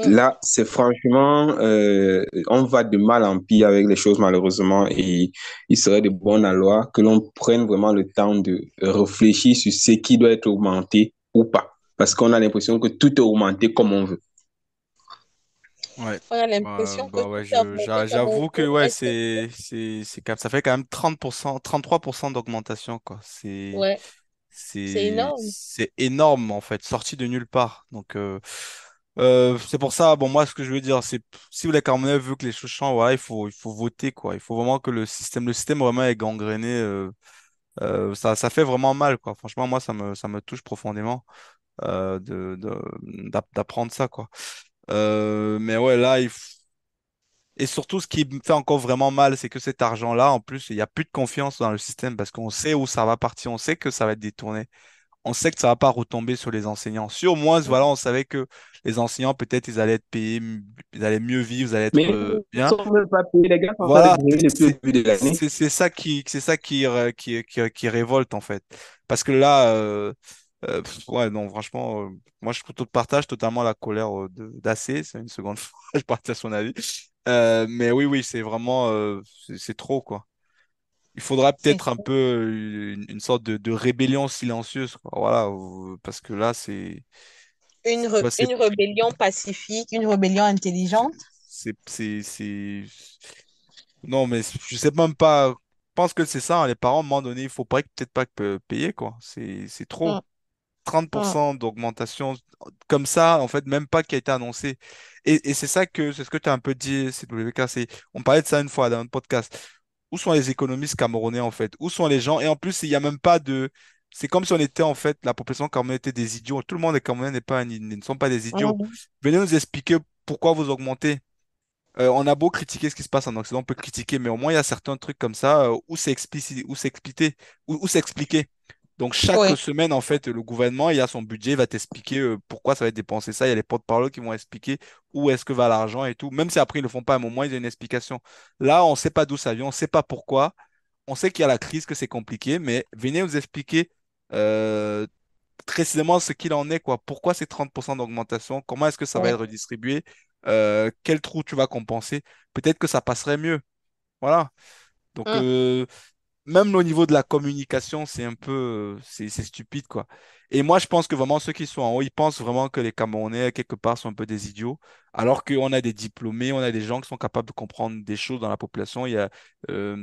Là, c'est franchement, on va de mal en pire avec les choses, malheureusement, et il serait de bon aloi que l'on prenne vraiment le temps de réfléchir sur ce qui doit être augmenté ou pas. Parce qu'on a l'impression que tout est augmenté comme on veut. Ouais. On a l'impression que Ouais, tout est augmenté comme on j'avoue que veut. ouais, Est-ce que ça fait quand même 30%, 33% d'augmentation, quoi. ouais, c'est énorme. C'est énorme, en fait, sorti de nulle part. Donc, c'est pour ça, bon, moi, ce que je veux dire, c'est si vous voulez quand même veut que les choses changent, voilà, il faut voter, quoi. Il faut vraiment que le système vraiment est gangréné. Ça fait vraiment mal, quoi. Franchement, moi, ça me touche profondément d'apprendre ça, quoi. Mais ouais, là, et surtout, ce qui me fait encore vraiment mal, c'est que cet argent-là, en plus, il n'y a plus de confiance dans le système parce qu'on sait où ça va partir, on sait que ça va être détourné, on sait que ça va pas retomber sur les enseignants. Si au moins, voilà, on savait que les enseignants, peut-être, ils allaient être payés, ils allaient mieux vivre, ils allaient être Mais ils ne bien. sont même pas payés, les gars sont en train de Voilà, brûler depuis le début de l'année. c'est ça qui révolte en fait. Parce que là, ouais, non, franchement, moi je partage totalement la colère d'AC. C'est une seconde fois, je partage son avis. Mais oui, oui, c'est vraiment, c'est trop quoi. Il faudra C'est peut-être un peu une sorte de rébellion silencieuse, quoi. Voilà, parce que là, ouais, une rébellion pacifique, une rébellion c'est, intelligente. non, mais je sais même pas. Je pense que c'est ça, hein, les parents, à un moment donné, il faut pas peut-être pas payer, quoi. C'est trop. Mm, mm, 30% d'augmentation comme ça, en fait, même pas qui a été annoncé. Et c'est ça que, c'est ce que tu as un peu dit, CWK, on parlait de ça une fois dans un podcast. Où sont les économistes camerounais, en fait? Où sont les gens? Et en plus, il n'y a même pas de. C'est comme si on était, en fait, la population camerounaise était des idiots. Tout le monde est camerounais ne sont pas des idiots. mm, Venez nous expliquer pourquoi vous augmentez. On a beau critiquer ce qui se passe en Occident, on peut critiquer, mais au moins il y a certains trucs comme ça où c'est explicité, où c'est expliqué, où c'est expliqué. Donc chaque oui, semaine, en fait, le gouvernement, il y a son budget, il va t'expliquer pourquoi ça va être dépensé ça. Il y a les porte-parole qui vont expliquer où est-ce que va l'argent et tout. Même si après ils le font pas, à un moment, il y a une explication. Là, on ne sait pas d'où ça vient, on ne sait pas pourquoi. On sait qu'il y a la crise, que c'est compliqué, mais venez nous expliquer euh, précisément ce qu'il en est, quoi. Pourquoi ces 30% d'augmentation? Comment est-ce que ça va oui, être redistribué? Quel trou tu vas compenser? Peut-être que ça passerait mieux. Voilà. Donc, mm, même au niveau de la communication, c'est un peu, c'est stupide, quoi. Et moi, je pense que vraiment, ceux qui sont en haut, ils pensent vraiment que les Camerounais, quelque part, sont un peu des idiots, alors qu'on a des diplômés, on a des gens qui sont capables de comprendre des choses dans la population. Euh,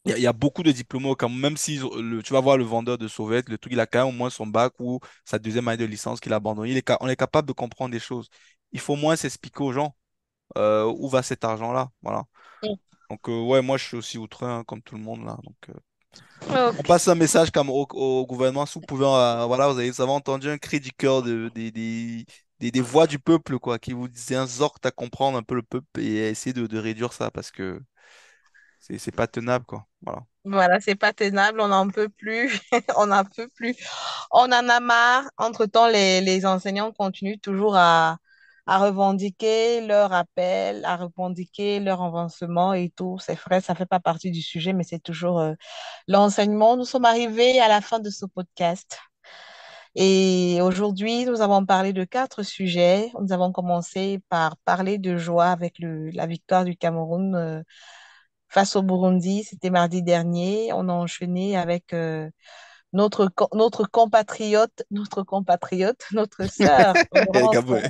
il y a beaucoup de diplômés au Cameroun, même si tu vas voir le vendeur de sauvettes, le truc, il a quand même au moins son bac ou sa deuxième année de licence qu'il a abandonné. On est capable de comprendre des choses. Il faut moins s'expliquer aux gens où va cet argent-là. Voilà. mm. Donc, ouais, moi, je suis aussi outré, hein, comme tout le monde, là. Donc, on Ok. passe un message comme au gouvernement, si vous pouvez, voilà, vous avez entendu un cri du cœur des voix du peuple, quoi, qui vous disaient un zort à comprendre un peu le peuple et à essayer de réduire ça parce que c'est pas tenable, quoi. Voilà. Voilà, c'est pas tenable, on n'en peut plus, on n'en peut plus. On en a marre. Entre-temps, les enseignants continuent toujours à revendiquer leur appel, à revendiquer leur avancement et tout. C'est vrai, ça fait pas partie du sujet, mais c'est toujours l'enseignement. Nous sommes arrivés à la fin de ce podcast. Et aujourd'hui, nous avons parlé de quatre sujets. Nous avons commencé par parler de joie avec la victoire du Cameroun face au Burundi. C'était mardi dernier. On a enchaîné avec notre compatriote, notre sœur, Et Laurence. Gaboué.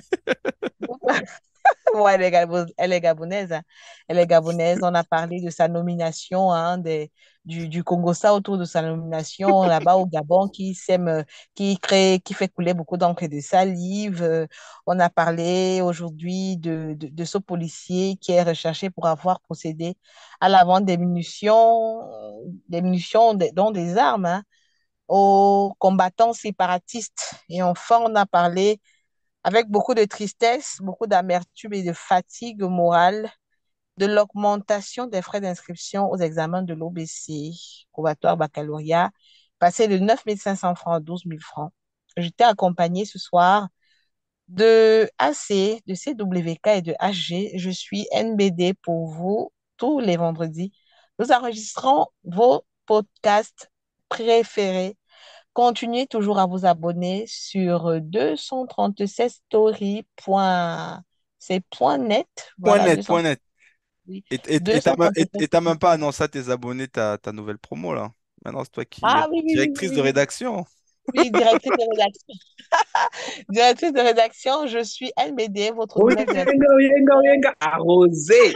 Ouais, elle est gabonaise, hein. Elle est gabonaise. On a parlé de sa nomination, hein, du Congo-Ça autour de sa nomination là-bas au Gabon qui sème, qui fait couler beaucoup d'encre et de salive. On a parlé aujourd'hui de ce policier qui est recherché pour avoir procédé à la vente des munitions, dont des armes, hein, aux combattants séparatistes. Et enfin, on a parlé avec beaucoup de tristesse, beaucoup d'amertume et de fatigue morale, de l'augmentation des frais d'inscription aux examens de l'OBC, probatoire baccalauréat, passé de 9 500 francs à 12 000 francs. J'étais accompagnée ce soir de AC, de CWK et de HG. Je suis NBD pour vous tous les vendredis. Nous enregistrons vos podcasts préférés. Continuez toujours à vous abonner sur 236 story. C'est .net. Point Voilà, net, point net. 236. Et t'as même pas annoncé à tes abonnés ta nouvelle promo, là. Maintenant, c'est toi qui es Ah oui, oui, oui, directrice de oui, oui. rédaction. Oui, directrice de rédaction. Directrice de rédaction, je suis NBD, votre nouvelle directrice. Oyenga, arrosé.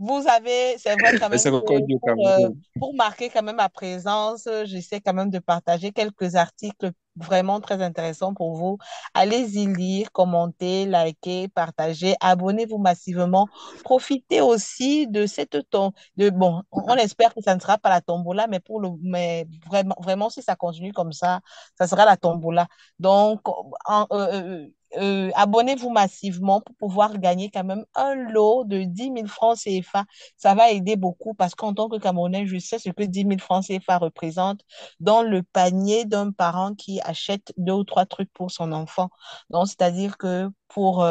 Vous avez, c'est vrai quand Mais même c'est que encore du Cameroun. pour marquer quand même ma présence, j'essaie quand même de partager quelques articles vraiment très intéressants pour vous. Allez-y lire, commenter, liker, partager, abonnez-vous massivement. Profitez aussi de bon, on espère que ça ne sera pas la tombola, mais vraiment, vraiment, si ça continue comme ça sera la tombola. Donc, abonnez-vous massivement pour pouvoir gagner quand même un lot de 10 000 francs CFA. Ça va aider beaucoup parce qu'en tant que Camerounais, je sais ce que 10 000 francs CFA représente dans le panier d'un parent qui achète 2 ou 3 trucs pour son enfant. Donc, c'est-à-dire que pour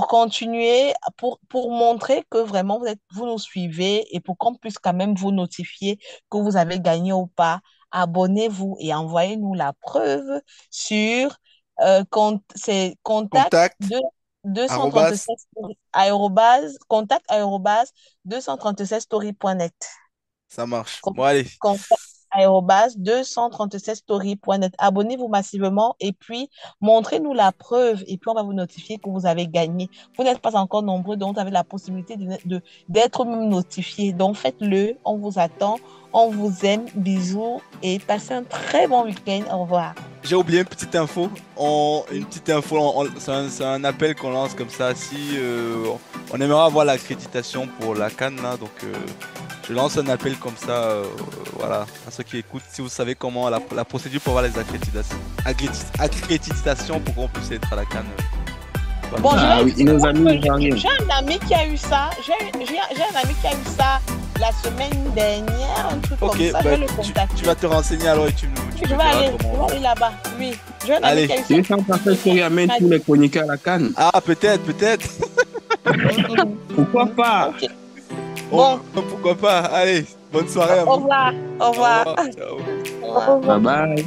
continuer, pour montrer que vraiment vous nous suivez et pour qu'on puisse quand même vous notifier que vous avez gagné ou pas, abonnez-vous et envoyez-nous la preuve sur c'est contact Contact, de 236 arrobas, contact arrobas 236story.net. ça marche. Bon, allez. Contact arrobas 237story.net. Abonnez-vous massivement et puis montrez-nous la preuve et puis on va vous notifier que vous avez gagné. Vous n'êtes pas encore nombreux, donc vous avez la possibilité d'être même notifié. Donc faites-le, on vous attend, on vous aime, bisous et passez un très bon week-end. Au revoir. J'ai oublié une petite info. Une petite info, c'est un appel qu'on lance comme ça. Si on aimerait avoir l'accréditation pour la CAN, là, donc je lance un appel comme ça, voilà, à ceux qui écoutent. Si vous savez comment la procédure pour avoir les accréditations pour qu'on puisse être à la CAN. Bon, Oui, nos amis ivoiriens. j'ai un ami qui a eu ça. J'ai un ami qui a eu ça la semaine dernière, un truc Ok, comme ça. Je vais le contacter. tu vas te renseigner alors et tu me Je vais diras aller comment. là-bas. Oui, j'ai un Allez. ami qui a eu ça. Et sans passer story amène tous les chroniqueurs à la canne. Ah, peut-être. Pourquoi pas? Ok. Bon. Pourquoi pas? Allez, bonne soirée à Au vous. revoir. Au revoir. Ciao. Au revoir. Bye bye.